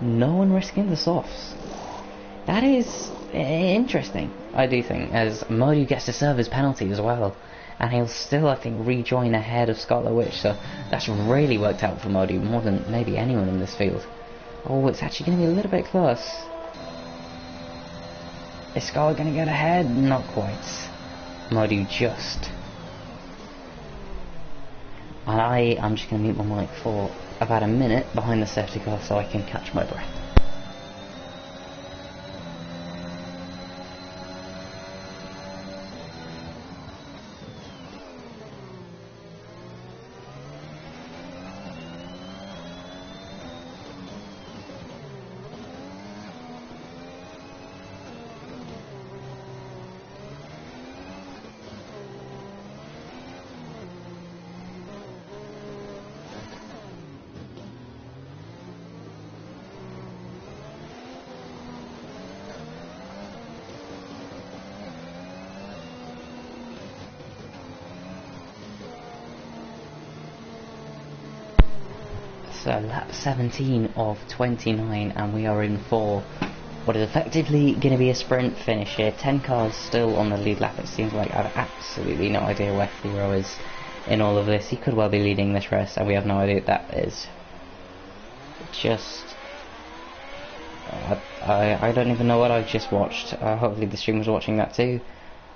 No one risking the softs. That is interesting, I do think, as Modu gets to serve his penalty as well, and he'll still, I think, rejoin ahead of Scarlet Witch, so that's really worked out for Modu, more than maybe anyone in this field. Oh, it's actually going to be a little bit close. Is Scarlet going to get ahead? Not quite. Modu just. And I'm just going to mute my mic for about a minute behind the safety car so I can catch my breath. So lap 17 of 29, and we are in for what is effectively going to be a sprint finish here. 10 cars still on the lead lap. It seems like I have absolutely no idea where Theo is in all of this. He could well be leading this race, and we have no idea what that is. Just I don't even know what I just watched. Hopefully the stream was watching that too.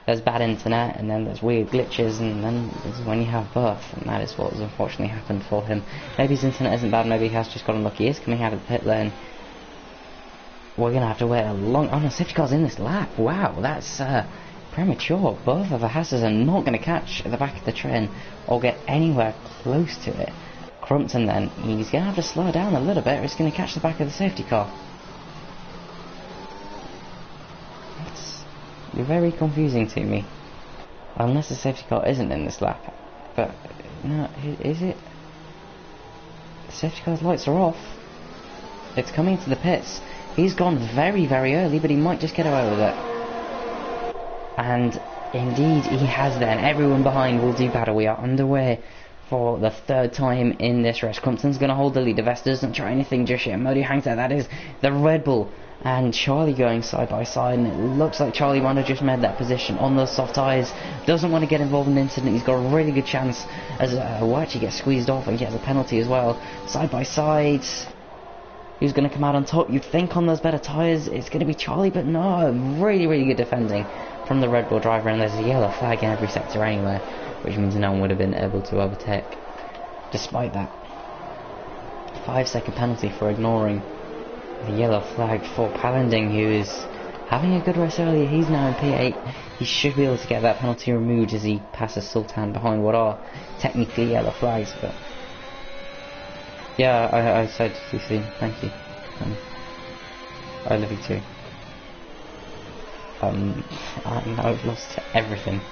There's bad internet, and then there's weird glitches, and then there's when you have both, and that is what has unfortunately happened for him. Maybe his internet isn't bad, maybe he has just got unlucky. He is coming out of the pit lane. We're going to have to wait a long... Oh no, safety car's in this lap. Wow, that's premature. Both of the Hasses are not going to catch at the back of the train or get anywhere close to it. Crumpton then, he's going to have to slow down a little bit or he's going to catch the back of the safety car. It's very confusing to me. Unless the safety car isn't in this lap. But, no, is it? The safety car's lights are off. It's coming to the pits. He's gone very, very early, but he might just get away with it. And indeed, he has then. Everyone behind will do battle. We are underway for the third time in this race. Crumpton's going to hold the lead. If Vest doesn't try anything just yet, Modi hangs out. That is the Red Bull. And Charlie going side by side. And it looks like Charlie might have just made that position on those soft tyres. Doesn't want to get involved in the incident. He's got a really good chance as Wachi gets squeezed off and gets a penalty as well. Side by side. Who's going to come out on top? You'd think on those better tyres it's going to be Charlie, but no, really, really good defending from the Red Bull driver, and there's a yellow flag in every sector anyway, which means no one would have been able to overtake. Despite that, 5-second penalty for ignoring the yellow flag for Palanding, who is having a good race earlier. He's now in P8. He should be able to get that penalty removed as he passes Sultan behind what are technically yellow flags, but... Yeah, I said too soon. Thank you. I love you too. I've lost everything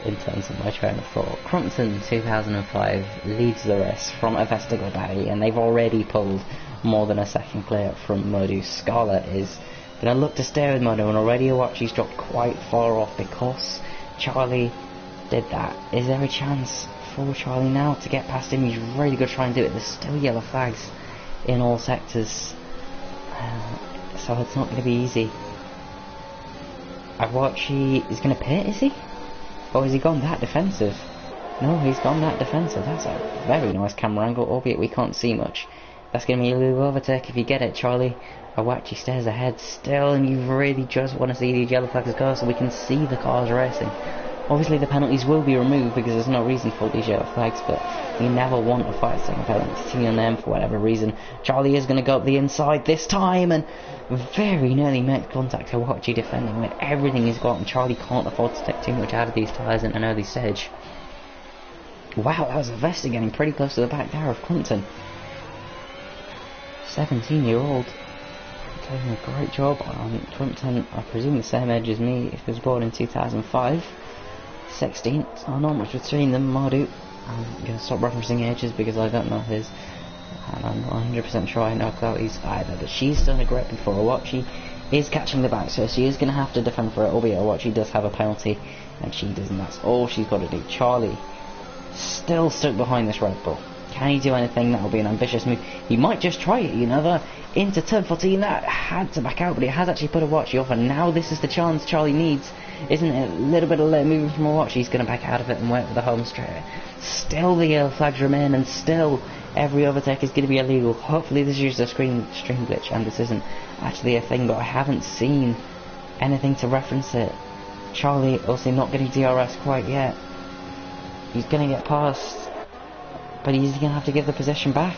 in terms of my train of thought. Crumpton 2005 leads the race from Avesta Gorbari, and they've already pulled more than a second clear from Modu. Scarlet is going to look to stay with Modu, and already Awachi's dropped quite far off because Charlie did that. Is there a chance for Charlie now to get past him? He's really going to try and do it. There's still yellow flags in all sectors, so it's not going to be easy. Awachi is going to pit, is he? Or has he gone that defensive? No, he's gone that defensive. That's a very nice camera angle, albeit we can't see much. That's going to be a little overtake if you get it, Charlie. Awachi stays ahead still, and you really just want to see these yellow flags go so we can see the cars racing. Obviously the penalties will be removed because there's no reason for these yellow flags, but we never want a 5-second penalty on them for whatever reason. Charlie is going to go up the inside this time and very nearly makes contact to Awachi defending with everything he's got, and Charlie can't afford to take too much out of these tyres in an early stage. Wow, that was a Vesta getting pretty close to the back there of Crumpton. 17-year-old doing a great job on Crumpton. I presume the same age as me. He was born in 2005. 16, so not much between them. Mardu, I'm going to stop referencing ages because I don't know his, and I'm not 100% sure I know Chloe's either, but she's done a great before. Awachi is catching the back, so she is going to have to defend for it, albeit Awachi does have a penalty, and she doesn't. That's all she's got to do. Charlie, still stuck behind this Red Bull. Can he do anything? That will be an ambitious move. He might just try it, you know, into turn 14, that had to back out, but it has actually put Awachi off, and now this is the chance Charlie needs, isn't it? A little bit of late moving from Awachi. He's going to back out of it and wait for the home straight. Still the yellow flags remain, and still every overtake is going to be illegal. Hopefully this is just a stream glitch, and this isn't actually a thing, but I haven't seen anything to reference it. Charlie also not getting DRS quite yet. He's going to get past, but he's going to have to give the possession back.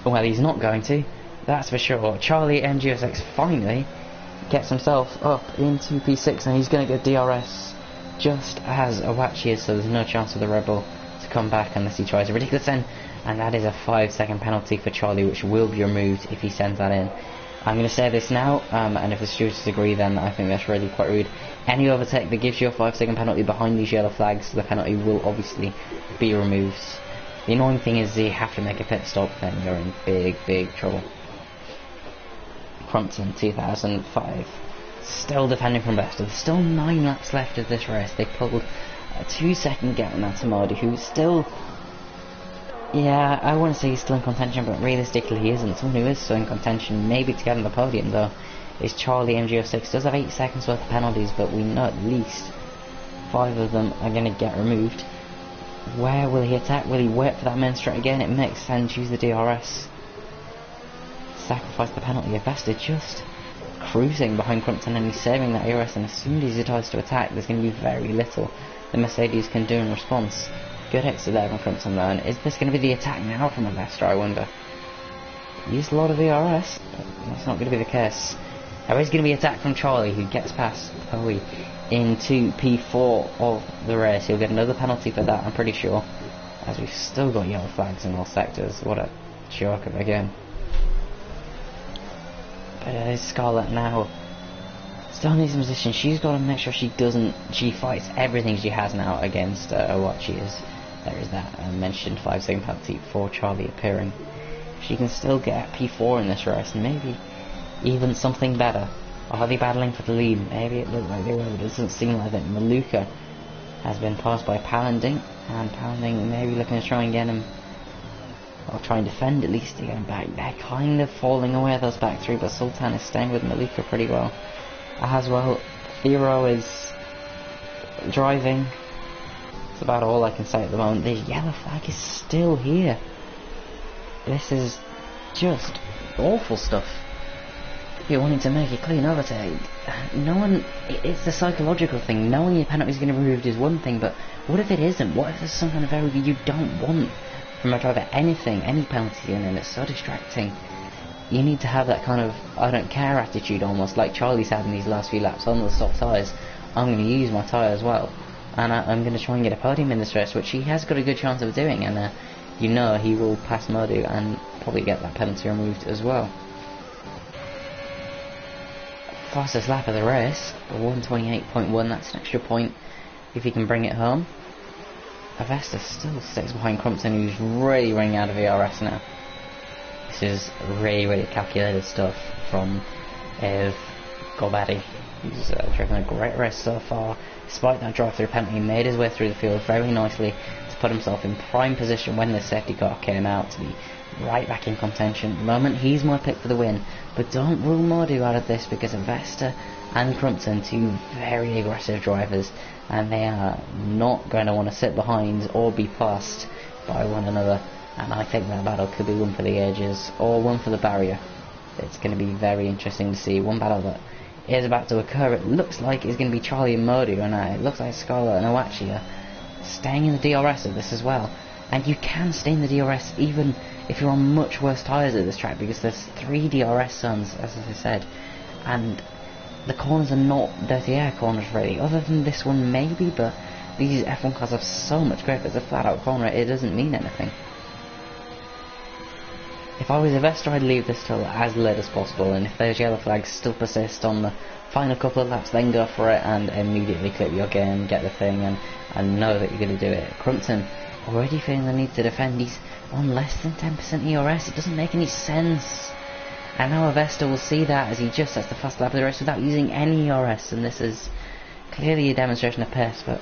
Well, he's not going to, that's for sure. Charlie MGSX finally gets himself up into P6, and he's going to get DRS just as Awachi is, so there's no chance for the Red Bull to come back unless he tries a ridiculous end, and that is a 5-second penalty for Charlie, which will be removed if he sends that in. I'm going to say this now, and if the stewards disagree, then I think that's really quite rude. Any overtake that gives you a 5-second penalty behind these yellow flags, the penalty will obviously be removed. The annoying thing is you have to make a pit stop, then you're in big, big trouble. Crumpton 2005, still defending from best. There's still 9 laps left of this race. They pulled a 2-second gap on Atamadi, who's still... Yeah, I want to say he's still in contention, but realistically he isn't. Someone who is still in contention, maybe to get on the podium though, is Charlie MGO6. Does have 8 seconds worth of penalties, but we know at least 5 of them are going to get removed. Where will he attack? Will he wait for that main straight again? It makes sense, use the DRS. sacrifice the penalty. Vesta just cruising behind Crumpton, and he's saving that ERS, and as soon as he decides to attack, there's going to be very little the Mercedes can do in response. Good exit there from Crumpton though, and is this going to be the attack now from a Vesta, I wonder? Used a lot of ERS, but that's not going to be the case. There is going to be attack from Charlie, who gets past Poe into P4 of the race. He'll get another penalty for that, I'm pretty sure, as we've still got yellow flags in all sectors. What a joke of a game. But it is Scarlett now. Still needs a position. She's got to make sure she fights everything she has now against Owachi. There is that mentioned 5-second penalty for Charlie appearing. She can still get P4 in this race, and maybe even something better. Are they battling for the lead? Maybe it looked like they were, but it doesn't seem like that. Maluka has been passed by Palanding, and Palanding maybe looking to try and get him, or try and defend at least to get him back. They're kind of falling away, those back three, but Sultan is staying with Maluka pretty well. As well, Thero is driving. That's about all I can say at the moment. The yellow flag is still here. This is just awful stuff. You're wanting to make a clean overtake. It's the psychological thing. Knowing your penalty is going to be removed is one thing, but what if it isn't? What if there's some kind of error you don't want from a driver? Any penalty in, and it's so distracting. You need to have that kind of I don't care attitude, almost like Charlie's had in these last few laps on the soft tyres. I'm going to use my tyre as well, and I'm going to try and get a podium in this race, which he has got a good chance of doing, and you know he will pass Modu and probably get that penalty removed as well. Fastest lap of the race, 1:28.1, that's an extra point if he can bring it home. Avesta still sticks behind Crumpton, who's really running out of ERS now. This is really calculated stuff from Ev Gorbadi. He's driven a great race so far. Despite that drive-through penalty, he made his way through the field very nicely to put himself in prime position when the safety car came out to be right back in contention. At the moment, he's my pick for the win, but don't rule Mordu out of this, because Avesta and Crumpton, two very aggressive drivers, and they are not going to want to sit behind or be passed by one another, and I think that battle could be one for the ages or one for the barrier. It's going to be very interesting to see. One battle that is about to occur, it looks like it's going to be Charlie and Mordu, and it looks like Scarlett and Owachi are staying in the DRS of this as well. And you can stay in the DRS even if you're on much worse tyres at this track, because there's 3 DRS zones, as I said, and the corners are not dirty air corners really, other than this one maybe, but these F1 cars have so much grip. It's a flat out corner, it doesn't mean anything. If I was a Vesta, I'd leave this till as late as possible, and if those yellow flags still persist on the final couple of laps, then go for it and immediately clip your game, get the thing, and know that you're going to do it. Crumpton already feeling the need to defend. He's on less than 10% ERS. It doesn't make any sense. And now Avesta will see that as he just sets the fast lap of the race without using any ERS, and this is clearly a demonstration of pace. But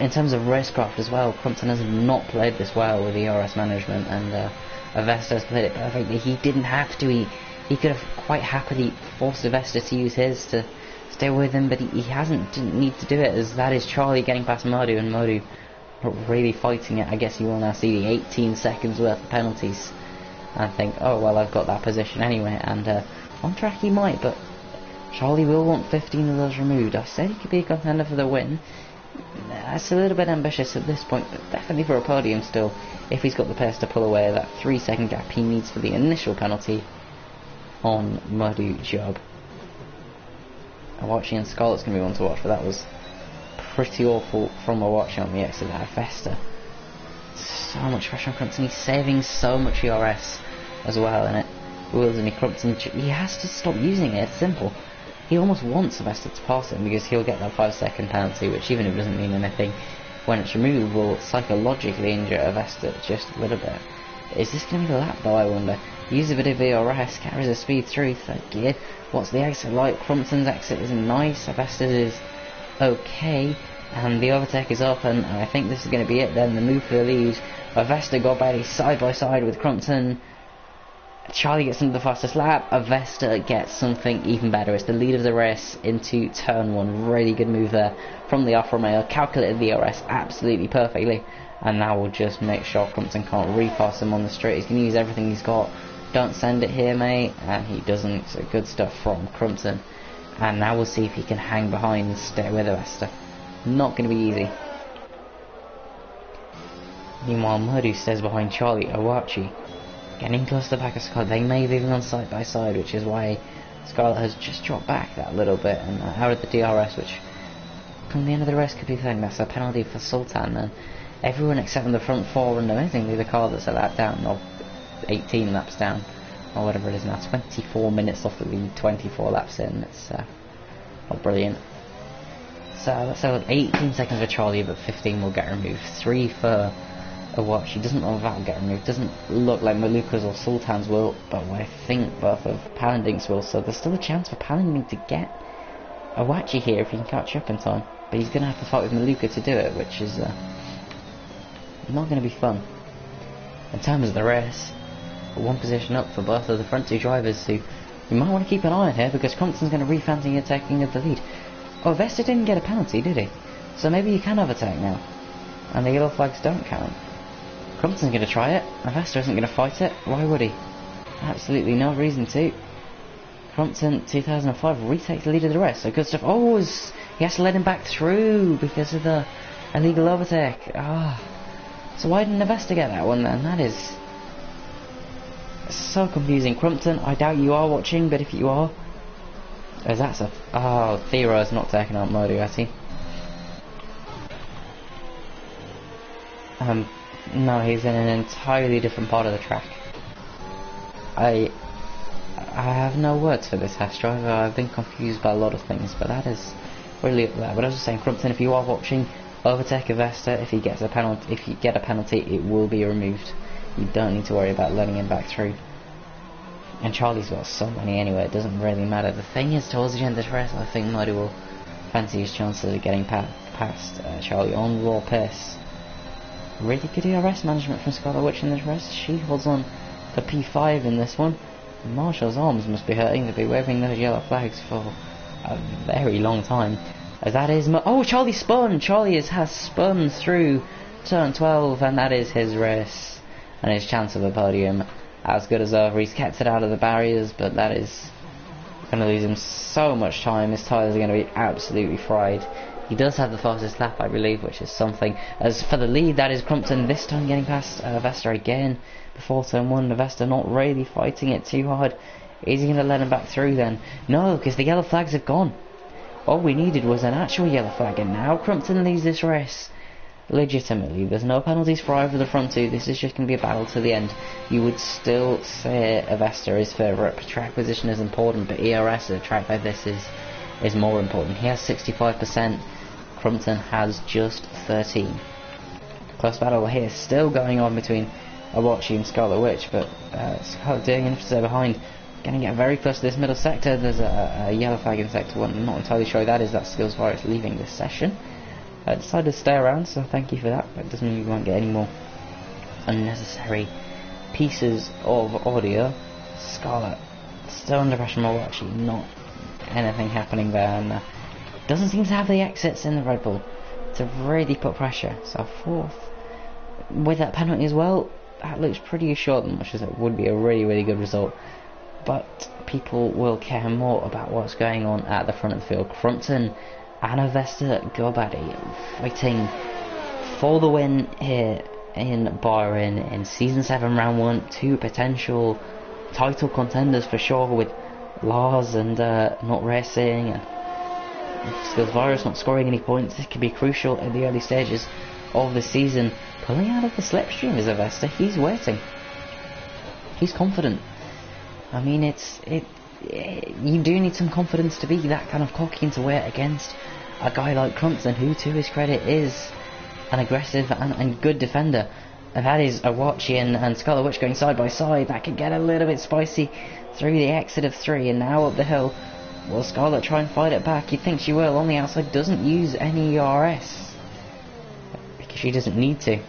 in terms of racecraft as well, Crumpton has not played this well with ERS management, and Avesta has played it perfectly. He didn't have to. He could have quite happily forced Avesta to use his to stay with him, but he didn't need to do it, as that is Charlie getting past Modu, and Modu not really fighting it. I guess you will now see the 18 seconds worth of penalties and think, oh well, I've got that position anyway, and on track he might, but Charlie will want 15 of those removed. I said he could be a contender for the win. That's a little bit ambitious at this point, but definitely for a podium still, if he's got the pace to pull away that 3-second gap he needs for the initial penalty on Modu Job. Owachi and Scarlett's going to be one to watch, but that was pretty awful from Owachi on the exit there. Vesta, so much pressure on Crumpton. He's saving so much ERS as well, and it wills and Crumpton, he has to stop using it. It's simple. He almost wants Vesta to pass him, because he'll get that 5-second penalty, which even if it doesn't mean anything, when it's removed will psychologically injure Vesta just a little bit. Is this going to be the lap though, I wonder? Use a bit of ERS, carries the speed through, third gear. What's the exit like? Crumpton's exit is nice, Vesta's is okay, and the overtake is open, and I think this is going to be it then, the move for the lead. Avesta Gorbadi side by side with Crumpton. Charlie gets into the fastest lap, Avesta gets something even better. It's the lead of the race into turn 1. Really good move there from the Alfa Romeo, calculated the DRS absolutely perfectly, and now we'll just make sure Crumpton can't repass him on the straight. He's going to use everything he's got don't send it here, mate. And he doesn't. So good stuff from Crumpton. And now we'll see if he can hang behind and stay with Avesta. Not going to be easy. Meanwhile, Murdu stays behind Charlie. Owachi getting close to the back of Scarlet. They may have even gone side by side, which is why Scarlet has just dropped back that little bit and out of the DRS, which come the end of the race could be saying that's a penalty for Sultan. And everyone except in the front four, and amazingly the car that's a lap down, or 18 laps down, or whatever it is now, 24 minutes off the lead, 24 laps in. It's brilliant. So let's have 18 seconds for Charlie, but 15 will get removed. 3 for Owachi. Doesn't look like that will get removed. Doesn't look like Maluka's or Sultan's will, but I think both of Palanding's will. So there's still a chance for Palanding to get Owachi here if he can catch up in time. But he's going to have to fight with Maluka to do it, which is not going to be fun. In terms of the race, one position up for both of the front two drivers, who you might want to keep an eye on here, because Compton's going to refancy attacking of the lead. Oh, Vesta didn't get a penalty, did he? So maybe you can overtake now. And the yellow flags don't count. Compton's going to try it. Vesta isn't going to fight it. Why would he? Absolutely no reason to. Compton, 2005, retakes the lead of the race. So good stuff. Oh, he has to let him back through because of the illegal overtake. So why didn't Vesta get that one then? That is so confusing. Crumpton, I doubt you are watching, but if you are, that's a... Oh, Thero's not taking out Modu, has he? No, he's in an entirely different part of the track. I have no words for this Haas driver. I've been confused by a lot of things, but that is really up there. But I was just saying, Crumpton, if you are watching, overtake Vesta. If he gets a penalty, if you get a penalty, it will be removed. You don't need to worry about letting him back through. And Charlie's got so many anyway, it doesn't really matter. The thing is, towards the end of the race, I think Modu will fancy his chances of getting past Charlie on raw pace. Really good ERS management from Scarlet Witch in this race. She holds on to P5 in this one. Marshall's arms must be hurting to be waving those yellow flags for a very long time. As that is... Oh, Charlie spun! Charlie has spun through turn 12, and that is his race. And his chance of a podium as good as over. He's kept it out of the barriers, but that is going to lose him so much time. His tyres are going to be absolutely fried. He does have the fastest lap, I believe, which is something. As for the lead, that is Crumpton this time getting past Vesta again before turn 1. Vesta not really fighting it too hard. Is he going to let him back through then? No, because the yellow flags have gone. All we needed was an actual yellow flag, and now Crumpton leads this race legitimately. There's no penalties for either of the front two. This is just going to be a battle to the end. You would still say Vesta is favourite. Track position is important, but ERS at a track like this is more important. He has 65%. Crumpton has just 13. Close battle here still going on between Owachi and Scarlet Witch, but Scarlet doing enough to stay behind. Going to get very close to this middle sector. There's a yellow flag in sector 1. I'm not entirely sure who that is. That's Softtyres leaving this session. I decided to stay around, so thank you for that. But it doesn't mean we won't get any more unnecessary pieces of audio. Scarlet still under pressure from Owachi. Not anything happening there, and doesn't seem to have the exits in the Red Bull to really put pressure. So 4th with that penalty as well. That looks pretty assured, much as it would be a really good result. But people will care more about what's going on at the front of the field. Crumpton and Vesta Gobadi fighting for the win here in Bahrain in Season 7 Round 1. 2 potential title contenders for sure, with Lars and not racing, and Softtyres not scoring any points. This could be crucial in the early stages of the season. Pulling out of the slipstream is Vesta. He's waiting. He's confident. I mean, you do need some confidence to be that kind of cocky and to wear it against a guy like Crumpton, who, to his credit, is an aggressive and good defender. And that is Owachi and Scarlet Witch going side by side. That could get a little bit spicy through the exit of 3, and now up the hill. Will Scarlet try and fight it back? You'd think she will. On the outside, doesn't use any ERS because she doesn't need to.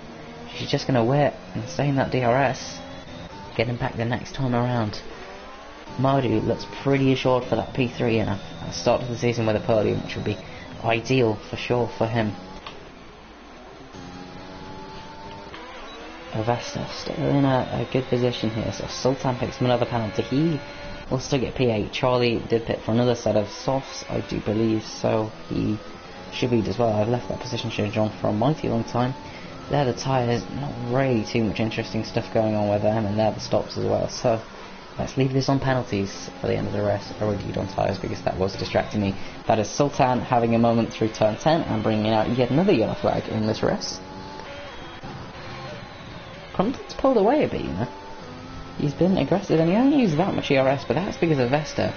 She's just going to wait and stay in that DRS, get him back the next time around. Modu looks pretty assured for that P3 and a start to the season with a podium, which would be ideal for sure for him. Avesta still in a good position here, so Sultan picks him another penalty. He will still get P8. Charlie did pick for another set of softs, I do believe, so he should be as well. I've left that position, should have drawn for a mighty long time. They're the tyres, not really too much interesting stuff going on with them, and they're the stops as well, so let's leave this on penalties for the end of the race. I already did on tyres because that was distracting me. That is Sultan having a moment through turn 10 and bringing out yet another yellow flag in this race. Crumpton's pulled away a bit, you know. He's been aggressive and he only used that much ERS, but that's because Avesta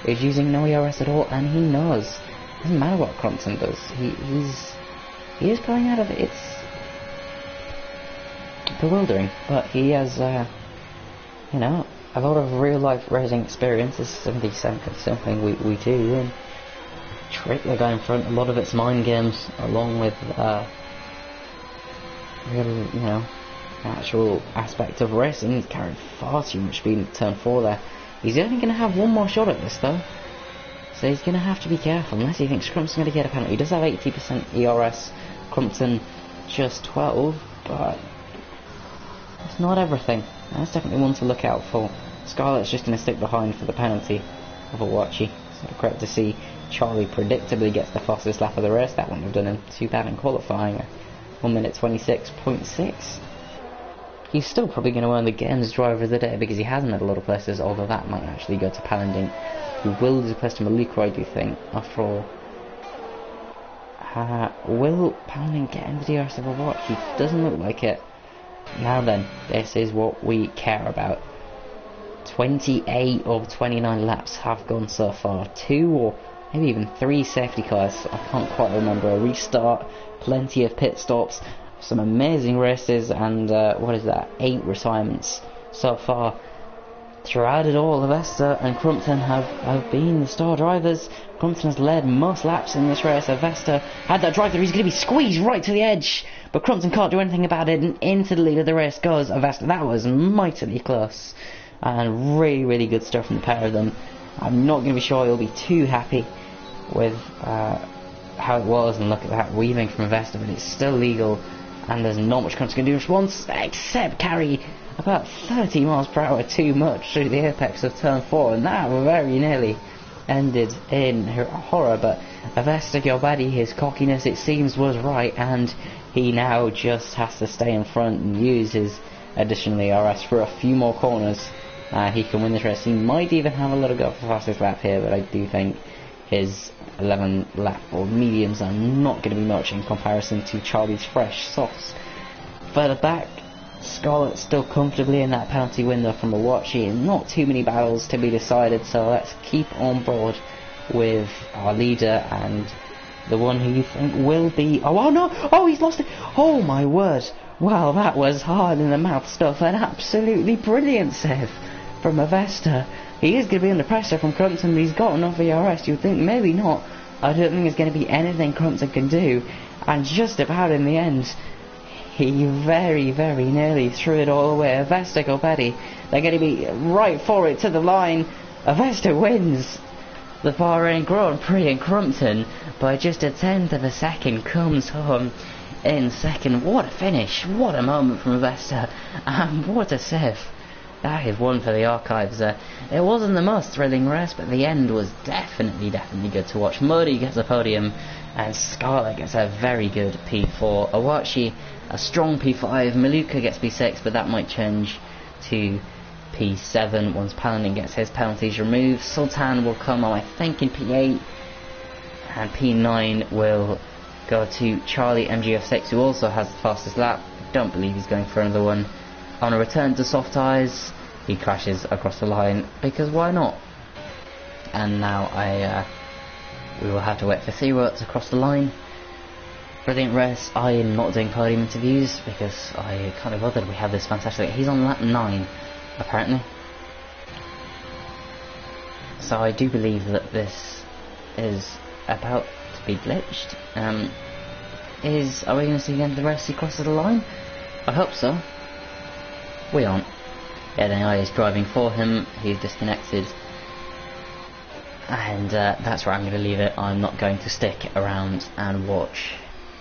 is using no ERS at all, and he knows. It doesn't matter what Crumpton does. He is pulling out of it. It's bewildering, but he has, you know, a lot of real life racing experience. Is 77 something we do, and trick the guy in front. A lot of it's mind games, along with real, you know, actual aspect of racing. He's carried far too much speed in turn 4 there. He's only going to have one more shot at this though, so he's going to have to be careful unless he thinks Crumpton's going to get a penalty. He does have 80% ERS, Crumpton just 12, but it's not everything. That's definitely one to look out for. Scarlett's just going to stick behind for the penalty of Awachi. So great to see Charlie predictably gets the fastest lap of the race. That wouldn't have done him too bad in qualifying. 1 minute 26.6. He's still probably going to earn the Games Driver of the Day because he hasn't had a lot of places, although that might actually go to Palanding, who will lose a place to Maluka, I do think, after all. Will Palanding get into the DRS of Awachi? Doesn't look like it. Now then, this is what we care about. 28 of 29 laps have gone so far. 2 or maybe even 3 safety cars, I can't quite remember. A restart, plenty of pit stops, some amazing races, and what is that, 8 retirements so far. Throughout it all, Avesta and Crumpton have been the star drivers. Crumpton has led most laps in this race. Avesta had that drive there, he's going to be squeezed right to the edge, but Crumpton can't do anything about it, and into the lead of the race goes Avesta. That was mightily close, and really, really good stuff from the pair of them. I'm not going to be sure you'll be too happy with how it was, and look at that weaving from Avesta, but it's still legal, and there's not much Crumpton can do in response, except carry about 30 miles per hour too much through the apex of turn 4, and that very nearly ended in horror. But Avesta Gilbadi, his cockiness it seems was right, and he now just has to stay in front and use his additional ERS for a few more corners. He can win this race. He might even have a little go for fastest lap here, but I do think his 11 lap or mediums are not going to be much in comparison to Charlie's fresh softs. Further back, Scarlett still comfortably in that penalty window from Awachi, and not too many battles to be decided, so let's keep on board with our leader and the one who you think will be... Oh no! Oh, he's lost it! Oh my word! Wow, that was hard in the mouth stuff. An absolutely brilliant save from Avesta. He is going to be under pressure from Crumpton, but he's got enough ERS. You'd think maybe not. I don't think there's going to be anything Crumpton can do, and just about in the end, he very, very nearly threw it all away. Avesta Gilbadi, they're going to be right for it to the line. Avesta wins the Bahrain Grand Prix, and Crumpton, by just a tenth of a second, comes home in second. What a finish, what a moment from Avesta, and what a save. That is one for the archives. It wasn't the most thrilling race, but the end was definitely good to watch. Modi gets a podium, and Scarlett gets a very good P4. Awachi, a strong P5. Maluka gets P6, but that might change to P7 once Palandin gets his penalties removed. Sultan will come on, I think, in P8, and P9 will go to Charlie MGF6, who also has the fastest lap. Don't believe he's going for another one. On a return to Softtyres, he crashes across the line, because why not? And now we will have to wait for 3 rows across the line. Brilliant race. I am not doing podium interviews because I can't be bothered. We have this fantastic... He's on lap 9, apparently. So I do believe that this is about to be glitched. Are we going to see the end of the race? He crosses the line? I hope so. We aren't. Yeah, the AI is driving for him. He's disconnected. And that's where I'm going to leave it. I'm not going to stick around and watch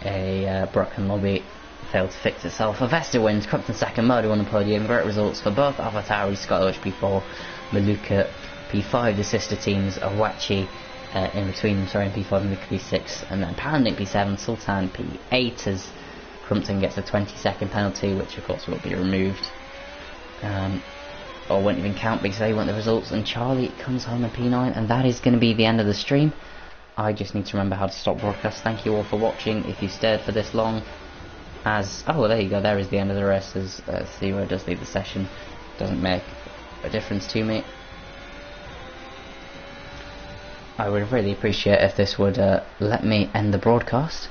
a broken lobby failed to fix itself. Avesta wins, Crumpton second, Murdo on the podium. Great results for both Softtyres, Scottish P4, Maluka P5, the sister teams, Awachi in between them, sorry, in P5 and Maluka P6, and then Pandink P7, Sultan P8 as Crumpton gets a 20-second penalty, which of course will be removed. Or won't even count because they want the results, and Charlie comes home in P9, and that is going to be the end of the stream. I just need to remember how to stop broadcast. Thank you all for watching. If you stayed for this long, oh, there you go, there is the end of the rest. As Theo does leave the session, doesn't make a difference to me. I would really appreciate if this would let me end the broadcast.